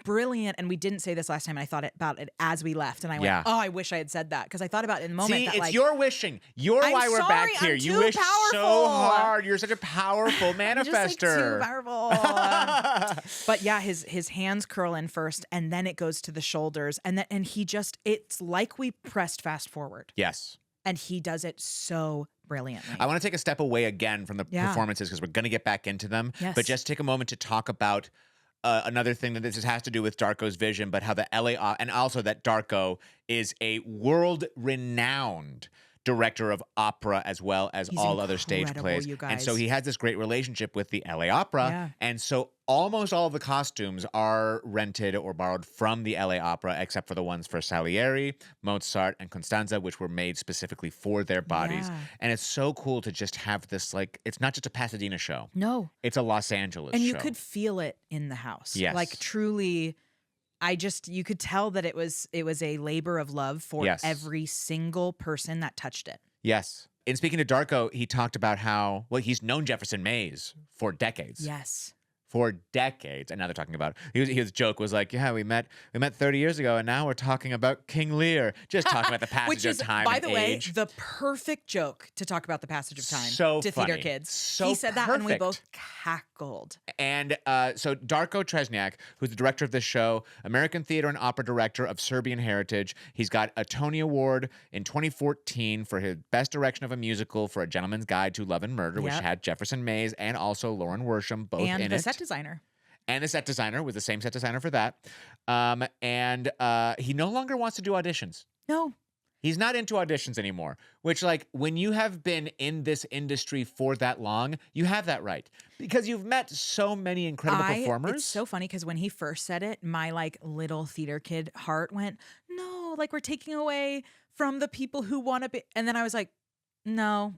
brilliant, and we didn't say this last time, and I thought about it as we left, and I went, oh, I wish I had said that, because I thought about it in the moment. See, that, it's like, your wishing. You're I'm why we're back sorry, here. I'm You too wish so powerful. hard. You're such a powerful manifester. Just like too powerful. But yeah, his hands curl in first, and then it goes to the shoulders, and it's like we pressed fast forward. Yes. And he does it so brilliantly. I want to take a step away again from the performances because we're going to get back into them. Yes. But just take a moment to talk about another thing that this has to do with Darko's vision, but how the LA and also that Darko is a world-renowned director of opera as well as He's all other stage incredible, plays. you And so guys. he has this great relationship with the LA Opera. Yeah. And so almost all of the costumes are rented or borrowed from the LA Opera, except for the ones for Salieri, Mozart, and Constanza, which were made specifically for their bodies. Yeah. And it's so cool to just have this, like, it's not just a Pasadena show. No. It's a Los Angeles And show. you could feel it in the house. Yes. Like truly, you could tell that it was a labor of love for every single person that touched it. Yes. And speaking to Darko, he talked about how, he's known Jefferson Mays for decades. Yes. For decades. And now they're talking about, his joke was like, yeah, we met 30 years ago, and now we're talking about King Lear. Just talking about the passage Which is, of time by and the way, age. the perfect joke to talk about the passage of time So to funny. theater kids. So he said that, and we perfect. both cackled. And so Darko Tresnjak, who's the director of this show, American theater and opera director of Serbian heritage. He's got a Tony Award in 2014 for his best direction of a musical for A Gentleman's Guide to Love and Murder, which had Jefferson Mays and also Lauren Worsham both And in the it. set designer. And the set designer was the same set designer for that. And he no longer wants to do auditions. No. He's not into auditions anymore, which, like, when you have been in this industry for that long, you have that right because you've met so many incredible performers. It's so funny because when he first said it, my like little theater kid heart went, no, like we're taking away from the people who want to be. And then I was like, no,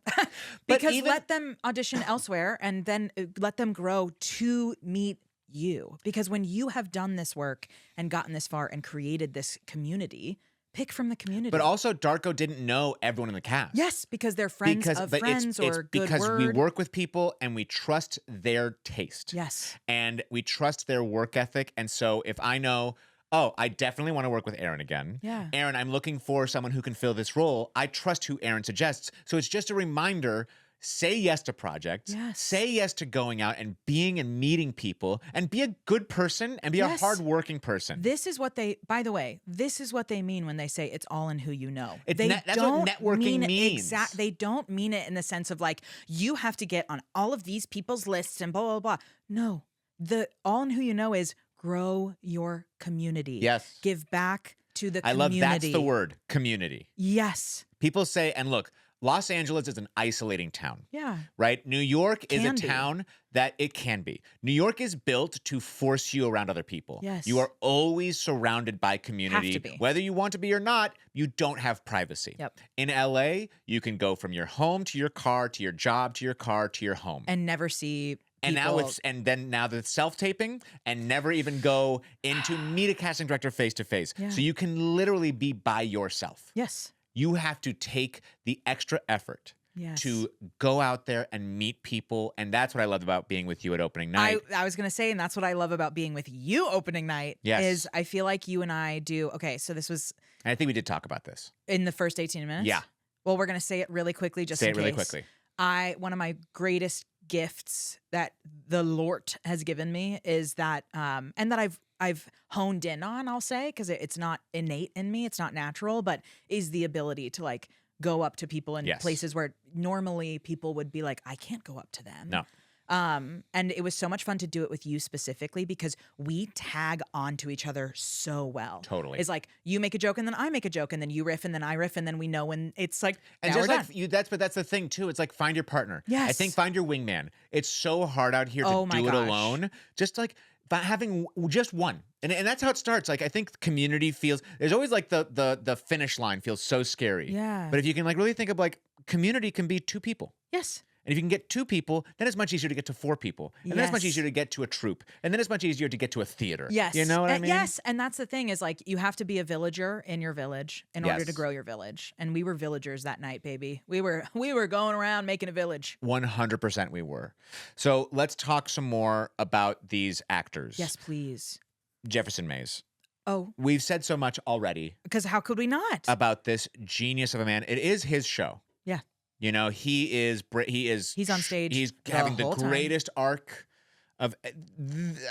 because let them audition elsewhere and then let them grow to meet you. Because when you have done this work and gotten this far and created this community, pick from the community. But also, Darko didn't know everyone in the cast. Yes, because they're friends of friends it's or good because word. we work with people and we trust their taste. Yes. And we trust their work ethic. And so if I know, oh, I definitely want to work with Erin again. Yeah. Erin, I'm looking for someone who can fill this role. I trust who Erin suggests. So it's just a reminder. Say yes to projects. Yes. Say yes to going out and being and meeting people and be a good person and be a hardworking person. This is what they, by the way, this is what they mean when they say it's all in who you know. That's don't what networking means. They don't mean it in the sense of like, you have to get on all of these people's lists and blah, blah, blah. No, the all in who you know is grow your community. Yes. Give back to the I community. love that's the word, community. Yes. People say, and look, Los Angeles is an isolating town. Yeah. Right? New York is a Can be. town that it can be. New York is built to force you around other people. Yes. You are always surrounded by community. Have to be. Whether you want to be or not, you don't have privacy. Yep. In LA, you can go from your home to your car to your job to your car to your home. And never see And now people. now the self-taping and never even go into meet a casting director face to face. Yeah. So you can literally be by yourself. Yes. You have to take the extra effort Yes. to go out there and meet people. And that's what I loved about being with you at opening night. I was going to say, and that's what I love about being with you opening night, Yes. is I feel like you and I do, okay, so this was And I think we did talk about this. in the first 18 minutes? Yeah. Well, we're going to say it really quickly just Say in it really case. quickly. One of my greatest gifts that the Lord has given me is that, and that I've honed in on, I'll say, because it's not innate in me, it's not natural, but is the ability to like go up to people in Yes. places where normally people would be like, I can't go up to them. No. And it was so much fun to do it with you specifically because we tag onto each other so well. Totally. It's like you make a joke and then I make a joke and then you riff and then I riff and then we know when it's like, And now just we're like done. you, that's the thing too. It's like find your partner. Yes. I think find your wingman. It's so hard out here to Oh my do it gosh. alone. Just like having just one. And that's how it starts. Like I think community feels there's always like the finish line feels so scary. Yeah. But if you can like really think of like community can be two people. Yes. And if you can get two people, then it's much easier to get to four people. And then it's much Yes. easier to get to a troupe. And then it's much easier to get to a theater. Yes. You know what I mean? Yes. And that's the thing is like you have to be a villager in your village in order to Yes. grow your village. And we were villagers that night, baby. We were going around making a village. 100% we were. So let's talk some more about these actors. Yes, please. Jefferson Mays. Oh, We've said so much already because how could we not? about this genius of a man. It is his show. Yeah. You know, he's on stage He's the having the whole time. greatest arc of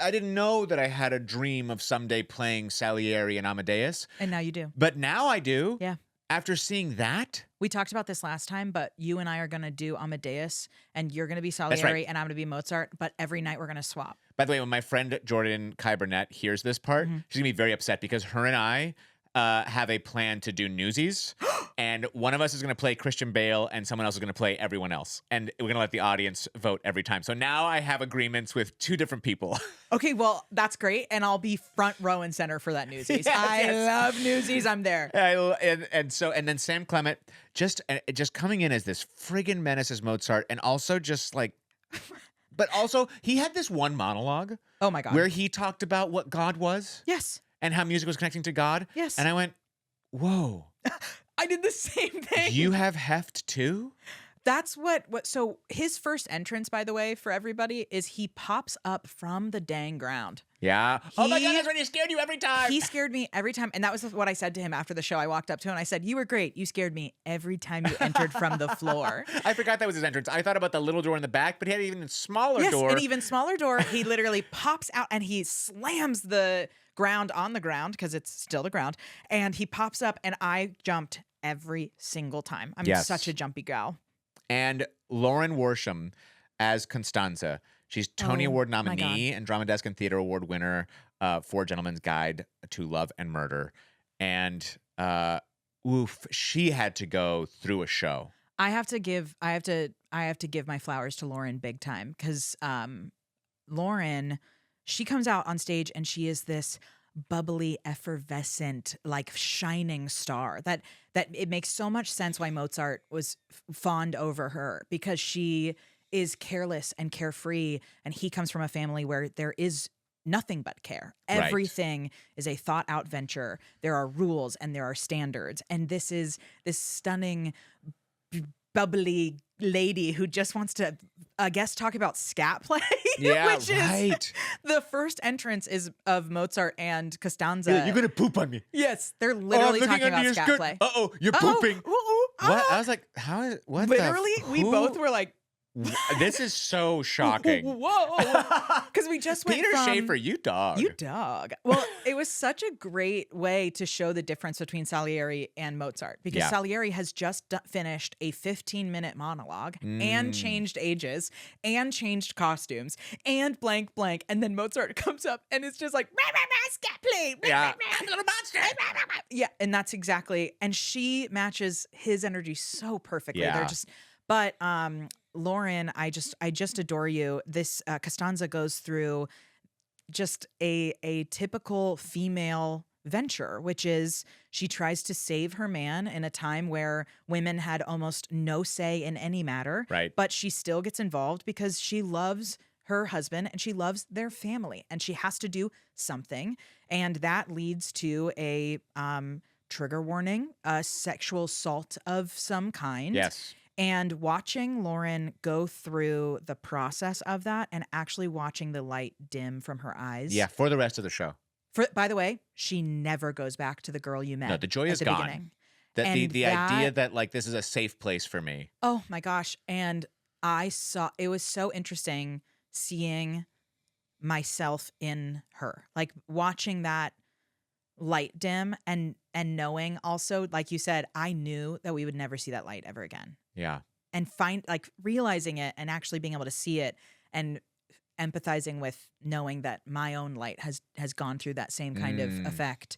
I didn't know that I had a dream of someday playing Salieri and Amadeus, And now you do. but now I do. Yeah. After seeing that, We talked about this last time, but you and I are going to do Amadeus and you're going to be right. Salieri and I'm going to be Mozart, but every night we're going to swap. by the way, when my friend Jordan Kai Burnett hears this part, Mm-hmm. she's gonna be very upset because her and I have a plan to do Newsies, and one of us is gonna play Christian Bale, and someone else is gonna play everyone else, and we're gonna let the audience vote every time. So now I have agreements with two different people. Okay, well, that's great. And I'll be front row and center for that Newsies. Yes, I yes. love Newsies. I'm there. and then Sam Clement just coming in as this friggin' menace as Mozart, and also just like, but also he had this one monologue Oh my God. where he talked about what God was. Yes. And how music was connecting to God. Yes. And I went, whoa, I did the same thing. you have heft too? That's what so his first entrance, by the way, for everybody, is he pops up from the dang ground. Yeah. Oh my He- God, that's when he scared you every time. He scared me every time. And that was what I said to him after the show. I walked up to him and I said, you were great. You scared me every time you entered from the floor. I forgot that was his entrance. I thought about the little door in the back, but he had an even smaller Yes, door. an even smaller door. He literally pops out and he slams the ground on the ground because it's still the ground. And he pops up and I jumped every single time. I'm Yes. such a jumpy gal. And Lauren Worsham as Constanza. She's Tony Oh, Award my nominee and Drama Desk and Theater Award winner for Gentleman's Guide to Love and Murder. And she had to go through a show. I have to give my flowers to Lauren big time because Lauren, she comes out on stage and she is this bubbly, effervescent, like shining star that it makes so much sense why Mozart was fond over her because she is careless and carefree and he comes from a family where there is nothing but care. Right. Everything is a thought out venture. There are rules and there are standards. And this is this stunning bubbly lady who just wants to, I guess, talk about scat play. Yeah, which right. is the first entrance is of Mozart and Costanza. You're gonna poop on me. Yes, they're literally I'm looking talking under about your scat skirt. play. Uh-oh, you're Uh-oh, pooping. ooh, What? ah. I was like, how is what? Literally, we who- both were like, This is so shocking. whoa, because we just went Peter from Schaefer, you dog. You dog. Well, it was such a great way to show the difference between Salieri and Mozart because Yeah. Salieri has just finished a 15-minute monologue and changed ages and changed costumes and blank blank, and then Mozart comes up and it's just like rah, rah, rah, scat play. Rah, Yeah. rah, rah, little monster. Rah, rah, rah. Yeah, and that's exactly. And she matches his energy so perfectly. Yeah. They're just. But Lauren, I just adore you. This Costanza goes through just a typical female venture, which is she tries to save her man in a time where women had almost no say in any matter. Right. But she still gets involved because she loves her husband and she loves their family and she has to do something. And that leads to a trigger warning, a sexual assault of some kind. Yes. And watching Lauren go through the process of that and actually watching the light dim from her eyes. Yeah, for the rest of the show. By the way, she never goes back to the girl you met. No, the joy at is the gone. beginning. That And the idea that like this is a safe place for me. Oh my gosh. And it was so interesting seeing myself in her. Like watching that light dim and knowing also, like you said, I knew that we would never see that light ever again. Yeah. And realizing it and actually being able to see it and empathizing with knowing that my own light has gone through that same kind of effect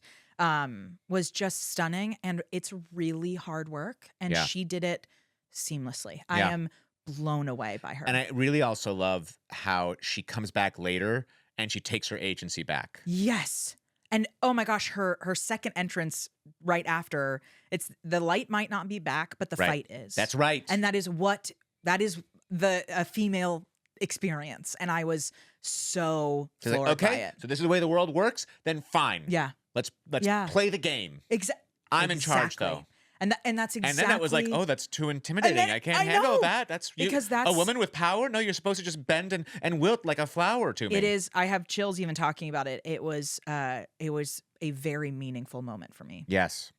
was just stunning. And it's really hard work. And Yeah. she did it seamlessly. I Yeah. am blown away by her. And I really also love how she comes back later and she takes her agency back. Yes. And oh my gosh, her second entrance right after, it's the light might not be back, but the Right. fight is. That's right. And that is a female experience. And I was so She's like, floored by okay, it. so this is the way the world works. Then fine. Yeah. Let's Yeah. play the game. I'm in charge though. And that's exactly. And then that was like, oh, that's too intimidating. then- I can't I handle know. that. That's you, Because a that's- woman with power. No, you're supposed to just bend and wilt like a flower to me. It is. I have chills even talking about it. It was a very meaningful moment for me. Yes.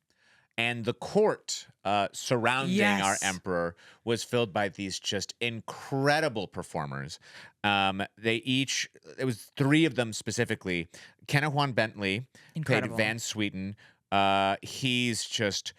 And the court surrounding Yes. our emperor was filled by these just incredible performers. It was three of them specifically. Kenneth Juan Bentley Incredible. played Van Sweeten. He's just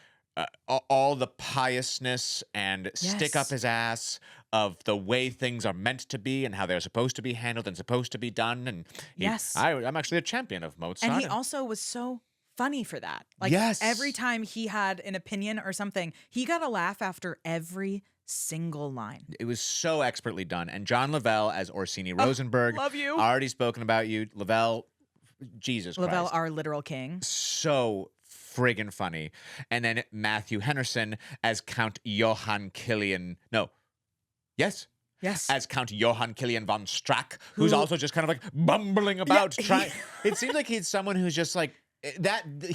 all the piousness and stick up Yes. his ass of the way things are meant to be and how they're supposed to be handled and supposed to be done. And Yes. I'm actually a champion of Mozart. And he also was so funny for that. Like Yes. every time he had an opinion or something, he got a laugh after every single line. It was so expertly done. And John Lavelle as Orsini Rosenberg. love you. Already spoken about you. Lavelle, Jesus Lavelle, Christ. our literal king. So friggin' funny. And then Matthew Henderson as Count Johann Kilian. No. Yes. Yes. As Count Johann Kilian von Strack, who's Who- also just kind of like bumbling about. Yeah. It seems like he's someone who's just like,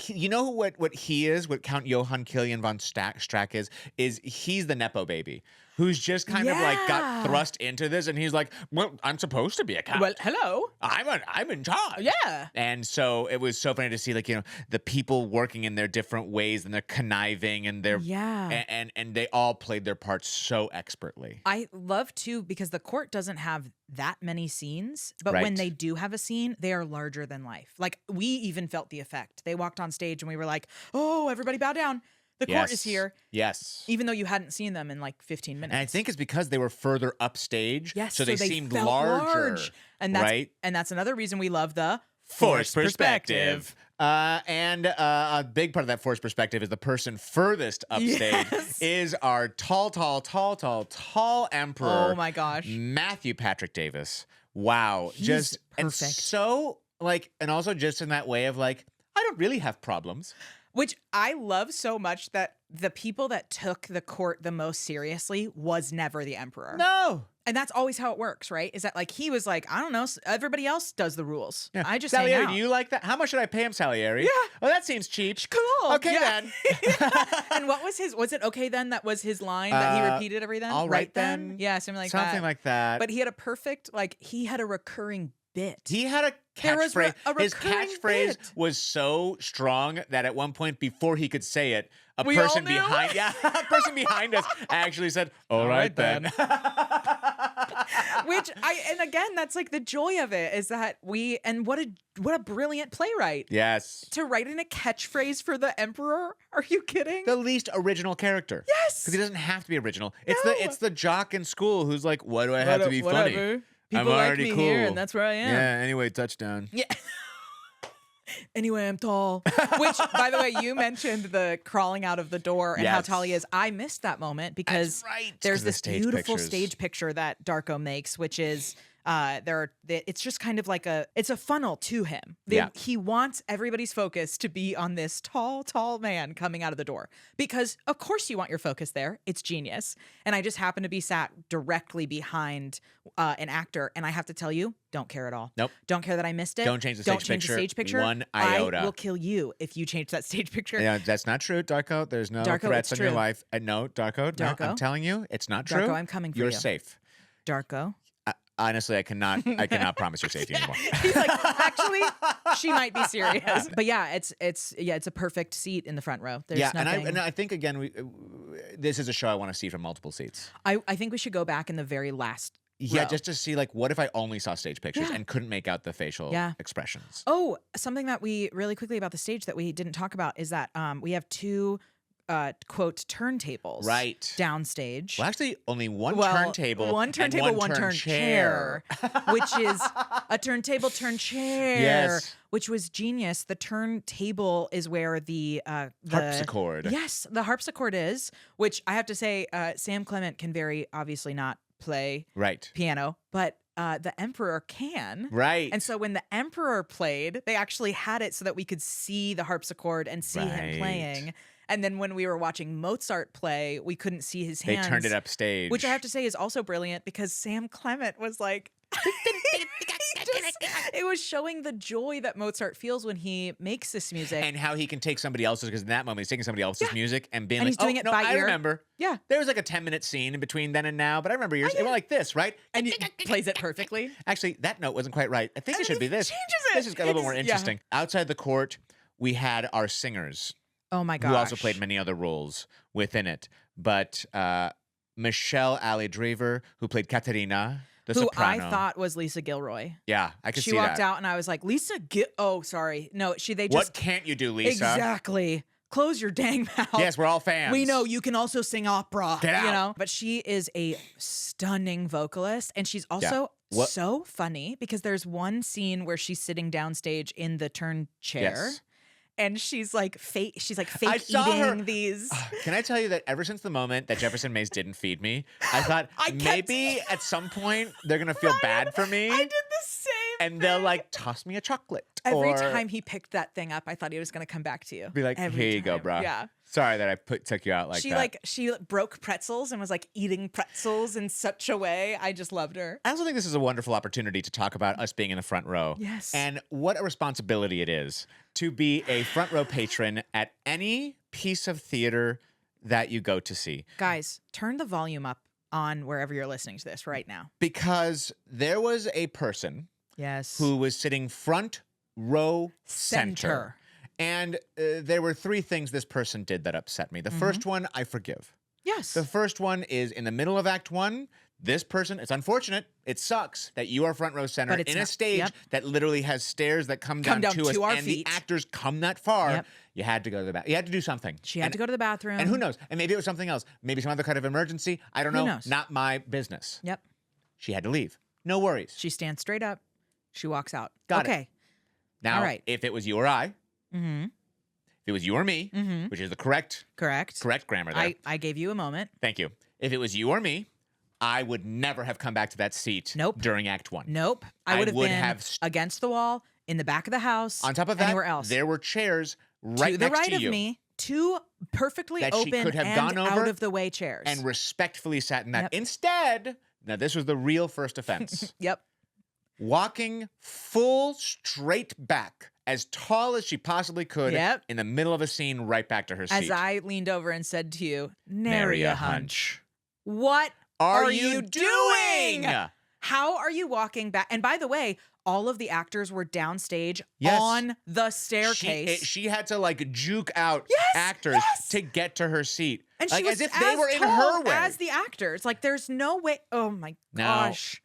you know what he is, what Count Johann Kilian von Strack is he's the Nepo baby who's just kind of like got Yeah. thrust into this, and he's like, well, I'm supposed to be a count. Well, hello. I'm in charge. Yeah. And so it was so funny to see, like, you know, the people working in their different ways and they're conniving and they're Yeah. and they all played their parts so expertly. I love too because the court doesn't have that many scenes, but when Right. they do have a scene, they are larger than life. Like we even felt the effect. They walked on stage and we were like, "Oh, everybody bow down. The court is here." Yes. Even though you hadn't seen them in like 15 minutes. And I think it's because they were further upstage, yes, so they seemed felt larger. large. And that's right? and that's another reason we love the Forced perspective. And a big part of that forced perspective is the person furthest upstage Yes. is our tall emperor. Oh my gosh. Matthew Patrick Davis. Wow. He's just and perfect. so like, and also just in that way of like, I don't really have problems. Which I love so much that the people that took the court the most seriously was never the emperor. No. And that's always how it works, right? Is that like he was like, I don't know, everybody else does the rules. Yeah. I just hang Salieri, out. do you like that? How much should I pay him, Salieri? Yeah. Oh, that seems cheap. Cool. Okay Yeah. then. And And what was his? Was it okay then? That was his line that he repeated every then. All right then. Yeah, something like Something like that. But he had a perfect he had a recurring bit. He had a There was catchphrase. a His recurring catchphrase bit. was so strong that at one point, before he could say it, a We all person knew? a person behind us actually said, "All right then." Which and again, that's like the joy of it is that what a brilliant playwright. Yes. To write in a catchphrase for the emperor? Are you kidding? The least original character. Yes. Because he doesn't have to be original. No. It's the jock in school who's like, "Why do I have to be funny? Whatever. I'm People like already me cool. here, and that's where I am. Yeah. Anyway, touchdown. Yeah. Anyway, I'm tall. Which, by the way, you mentioned the crawling out of the door and how Yes. tall he is. I missed that moment because That's right. there's 'Cause of the this stage beautiful pictures. stage picture that Darko makes, which is it's just kind of like it's a funnel to him. Yeah. He wants everybody's focus to be on this tall man coming out of the door because of course you want your focus there. It's genius. And I just happen to be sat directly behind an actor, and I have to tell you, don't care at all. Nope. Don't care that I missed it. Don't change the Don't stage change picture the stage picture. one iota. I will kill you if you change that stage picture. Yeah, that's not true, Darko. There's no Darko, threats it's on your true. life. No, Darko. No, I'm Darko. telling you, it's not true. Darko, I'm coming for You're you. safe. Darko. Honestly, I cannot promise your safety anymore. He's like, actually, she might be serious. But yeah, it's a perfect seat in the front row. There's Yeah, nothing. and I think again, this is a show I want to see from multiple seats. I think we should go back in the very last Yeah, row. just to see like, what if I only saw stage pictures Yeah. and couldn't make out the facial Yeah. expressions? Oh, something that we really quickly about the stage that we didn't talk about is that we have two quote turntables Right. downstage. Well, actually, only one Well, turntable, one and turntable, one turn chair, which is a turntable, turn chair, Yes. which was genius. The turntable is where the Harpsichord. Yes, the harpsichord is, which I have to say, Sam Clement can very obviously not play Right. piano, but the emperor can. Right. And so when the emperor played, they actually had it so that we could see the harpsichord and see him Right. playing. And then when we were watching Mozart play, we couldn't see his They hands. turned it upstage. Which I have to say is also brilliant because Sam Clement was like, it was showing the joy that Mozart feels when he makes this music. And how he can take somebody else's, because in that moment he's taking somebody else's music and being And like, he's doing oh, it no, by I ear. remember. Yeah. There was like a 10-minute scene in between then and now, but I remember yours. It went like this, right? And he plays it perfectly. Actually, that note wasn't quite right. I think it should be this. changes it. This is a little more It's- yeah. interesting. Outside the court, we had our singers, Oh my gosh. who also played many other roles within it. But Michelle Ali Drever, who played Katerina, the who soprano. I thought was Lisa Gilroy. Yeah, I could She see walked that. out and I was like, oh, sorry. No, they What just can't you do, Lisa? exactly. Close your dang mouth. Yes, we're all fans. We know you can also sing opera. Get out. You know, but she is a stunning vocalist, and she's also What- so funny because there's one scene where she's sitting downstage in the turn chair. Yes. And she's like fake. She's like I fake saw her- eating these. Can I tell you that ever since the moment that Jefferson Mays didn't feed me, I thought I kept- maybe at some point they're gonna feel bad for me, I did the same. and they'll like toss me a chocolate. Every or time he picked that thing up, I thought he was going to come back to you. be like, Every here you go, time. bro. Yeah. Sorry that I took you out like that. She broke pretzels and was like eating pretzels in such a way. I just loved her. I also think this is a wonderful opportunity to talk about us being in the front row. Yes. And what a responsibility it is to be a front row patron at any piece of theater that you go to see. Guys, turn the volume up on wherever you're listening to this right now. Because there was a person Yes. who was sitting front row center. And there were three things this person did that upset me. The first one, I forgive. Yes. The first one is in the middle of Act 1. This person, it's unfortunate, it sucks that you are front row center But it's in a not- stage yep. that literally has stairs that come down down to us, to our and feet. the actors come that far. Yep. You had to go to the bathroom. You had to do something. She had to go to the bathroom. And who knows? And maybe it was something else. Maybe some other kind of emergency. I don't Who know. knows? Not my business. Yep. She had to leave. No worries. She stands straight up. She walks out. Got it. okay. Now, all right. if it was you or I, Mm-hmm. if it was you or me, Mm-hmm. which is the correct Correct. grammar there. I gave you a moment. Thank you. If it was you or me, I would never have come back to that seat Nope. during Act 1. Nope. I I would have would been have against the wall, in the back of the house. On top of that, anywhere else. there were chairs right to the next right to of you me, two perfectly that she open could have and gone over out of the way chairs. and respectfully sat in that. Yep. Instead, now this was the real first offense. Yep. walking full straight back, as tall as she possibly could, Yep. in the middle of a scene, right back to her seat. As I leaned over and said to you, Nary nary a a hunch. What Are are you you doing? doing? How are you walking back? And by the way, all of the actors were downstage Yes. on the staircase. She had to like juke out Yes, actors yes. to get to her seat. and like she was as if they were in her tall way. as the actors. Like, there's no way. Oh my Now, gosh.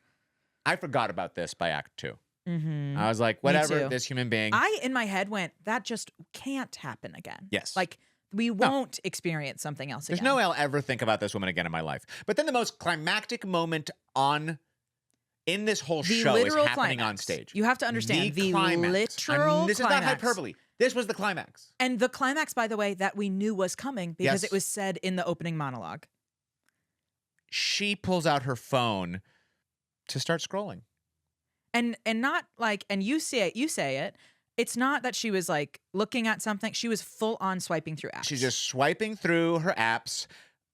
I forgot about this by Act 2. Mm-hmm. I was like, whatever, too. this human being. I, in my head, went, that just can't happen again. Yes. Like, we won't experience something else There's again. no way I'll ever think about this woman again in my life. But then the most climactic moment in this whole The show is literal happening on climax. stage. You have to understand the climax. literal This is not climax. hyperbole. This was the climax. And the climax, by the way, that we knew was coming because Yes. it was said in the opening monologue. She pulls out her phone to start scrolling. And not like, and you say it. It's not that she was like looking at something. She was full on swiping through apps. She's just swiping through her apps,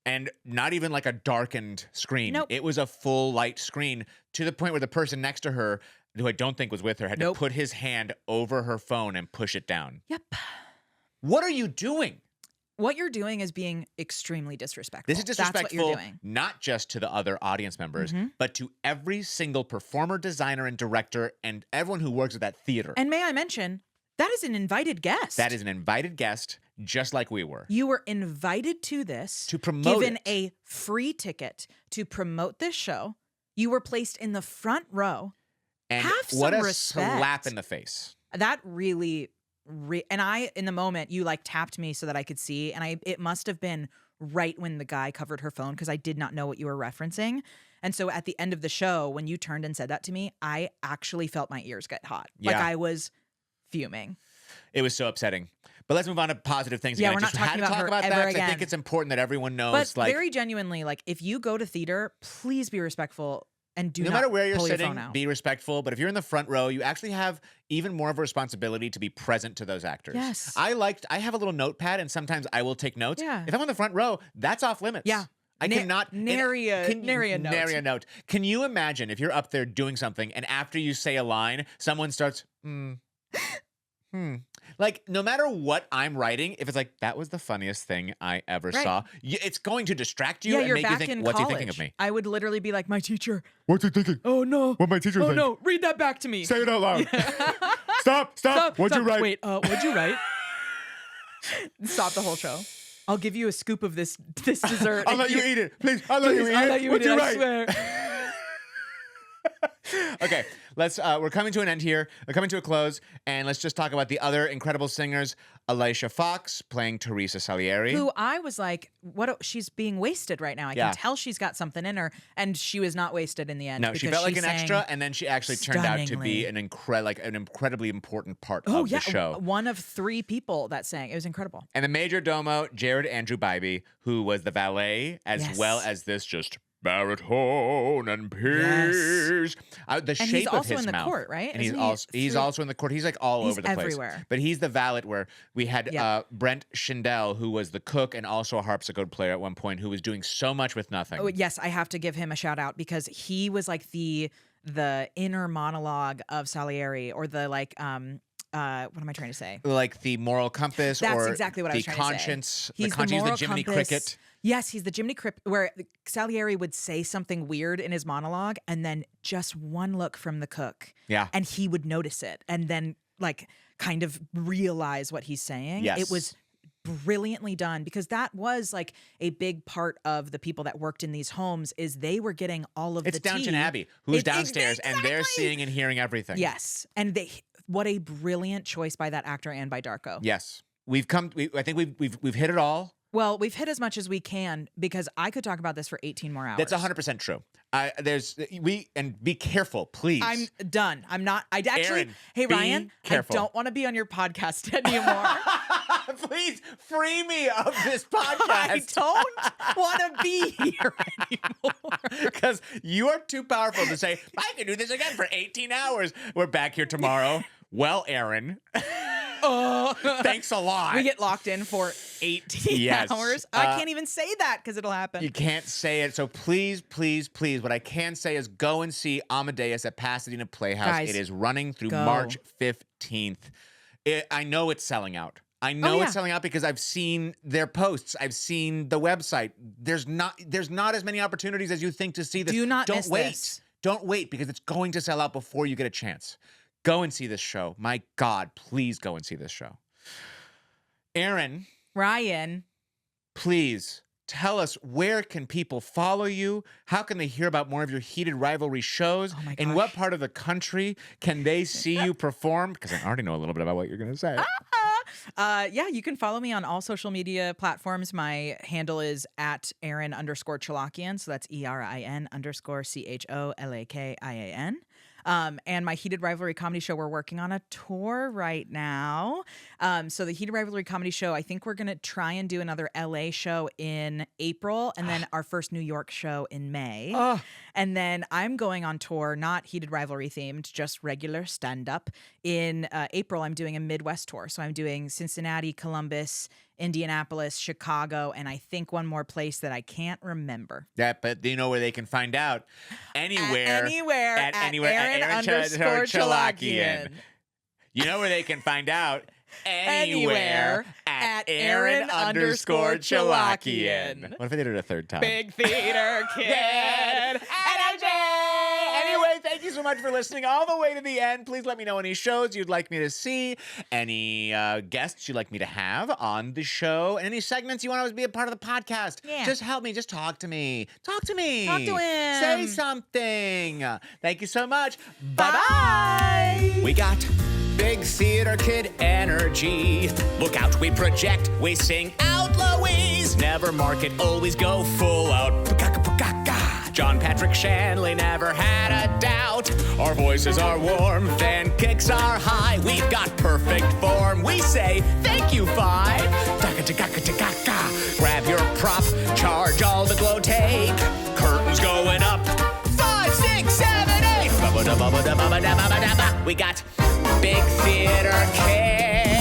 and not even like a darkened screen. Nope. It was a full light screen, to the point where the person next to her, who I don't think was with her, had Nope. to put his hand over her phone and push it down. Yep. What are you doing? What you're doing is being extremely disrespectful. This is disrespectful, That's what you're doing. not just to the other audience members, Mhm. but to every single performer, designer, and director, and everyone who works at that theater. And may I mention, that is an invited guest. That is an invited guest, just like we were. You were invited to this, To promote given it. a free ticket to promote this show. You were placed in the front row. And Have what some a respect. slap in the face. That really, and I, in the moment, you like tapped me so that I could see, and it must have been right when the guy covered her phone because I did not know what you were referencing. And so at the end of the show, when you turned and said that to me, I actually felt my ears get hot. Like Yeah. I was fuming. It was so upsetting. But let's move on to positive things Yeah, again. we're I not just had talking to about talk her about that ever 'cause I think again. it's important that everyone knows. But very genuinely, like if you go to theater, please be respectful and do no not matter where you're pull your sitting, phone out. be respectful. But if you're in the front row, you actually have even more of a responsibility to be present to those actors. Yes. I have a little notepad, and sometimes I will take notes. Yeah. If I'm in the front row, that's off limits. Yeah. I cannot nary a note. Nary a note. Can you imagine if you're up there doing something, and after you say a line, someone starts, Like, no matter what I'm writing, if it's like, that was the funniest thing I ever Right. saw, it's going to distract you Yeah, and you're make you back think, in what's college. he thinking of me? I would literally be like, my teacher. What's he thinking? Oh no. What my teacher Oh think? no. Read that back to me. Say it out loud. Stop. What'd you write? Wait, what'd you write? Stop the whole show. I'll give you a scoop of this dessert. I'll let you eat it. Please, I'll let you eat it. I'll let you What'd eat it, you I write? swear. Okay, we're coming to an end here. We're coming to a close, and let's just talk about the other incredible singers. Alicia Fox playing Teresa Salieri. Who I was like, she's being wasted right now. I Yeah. can tell she's got something in her, and she was not wasted in the end. No, she because felt like an sang extra, and then she actually turned out to be stunningly. an incredibly important part Oh of yeah, the show. one of 3 people that sang. It was incredible. And the major domo, Jared Andrew Bybee, who was the valet, as Yes. well as this just baritone and peace. The And shape he's of also his in the mouth. court, right? And he's Isn't he also in the court. He's like all He's over the place. everywhere. But he's the valet where we had Yeah. Brent Schindel, who was the cook and also a harpsichord player at one point, who was doing so much with nothing. Oh, yes, I have to give him a shout out because he was like the inner monologue of Salieri, or the like what am I trying to say? Like the moral compass, That's or exactly what I the was trying to say. conscience. He's the conscience, moral the Jiminy compass. Cricket. Yes, he's the Jiminy Cricket, where Salieri would say something weird in his monologue, and then just one look from the cook, Yeah. and he would notice it, and then like kind of realize what he's saying. Yes. It was brilliantly done, because that was like a big part of the people that worked in these homes, is they were getting all of It's the Downton tea. Abbey, who's It's downstairs, and they're exactly. seeing and hearing everything. Yes, and what a brilliant choice by that actor and by Darko. Yes. I think we've hit it all. Well, we've hit as much as we can, because I could talk about this for 18 more hours. That's 100% true. And be careful, please. I'm done. I'm not. I actually. Aaron, hey, be Ryan, careful. I don't want to be on your podcast anymore. Please free me of this podcast. I don't want to be here anymore. Because you are too powerful to say, I can do this again for 18 hours. We're back here tomorrow. Well, Erin, thanks a lot. We get locked in for 18 Yes. hours. I can't even say that because it'll happen. You can't say it. So please, please, please, what I can say is go and see Amadeus at Pasadena Playhouse. Guys, it is running through go. March 15th. I know it's selling out. I know yeah. it's selling out because I've seen their posts. I've seen the website. There's not as many opportunities as you think to see this. Do not Don't miss wait. this. Don't wait because it's going to sell out before you get a chance. Go and see this show. My God, please go and see this show. Erin, Ryan. please tell us, where can people follow you? How can they hear about more of your Heated Rivalry shows? Oh my In gosh. what part of the country can they see you perform? Because I already know a little bit about what you're going to say. Yeah, you can follow me on all social media platforms. My handle is at Erin_Cholakian. So that's ERIN_CHOLAKIAN. And my Heated Rivalry comedy show, we're working on a tour right now. So the Heated Rivalry comedy show, I think we're going to try and do another LA show in April and then our first New York show in May. And then I'm going on tour, not Heated Rivalry themed, just regular stand-up. In April, I'm doing a Midwest tour. So I'm doing Cincinnati, Columbus, Indianapolis, Chicago, and I think one more place that I can't remember. Yeah, but you know where they can find out? Anywhere. At Erin_Cholakian. You know where they can find out? Anywhere at Erin_Cholakian. What if I did it a third time? Big theater kid. Energy! Anyway, thank you so much for listening all the way to the end. Please let me know any shows you'd like me to see, any guests you'd like me to have on the show, and any segments you want to be a part of the podcast. Yeah. Just help me. Just talk to me. Talk to me. Talk to him. Say something. Thank you so much. Bye-bye. We got big theater kid energy. Look out, we project, we sing out, Louise. Never market, always go full out. John Patrick Shanley never had a doubt. Our voices are warm, fan kicks are high. We've got perfect form. We say thank you, five. Grab your prop, charge all the glow tape. Curtains going up. 5, 6, 7, 8. We got big theater kid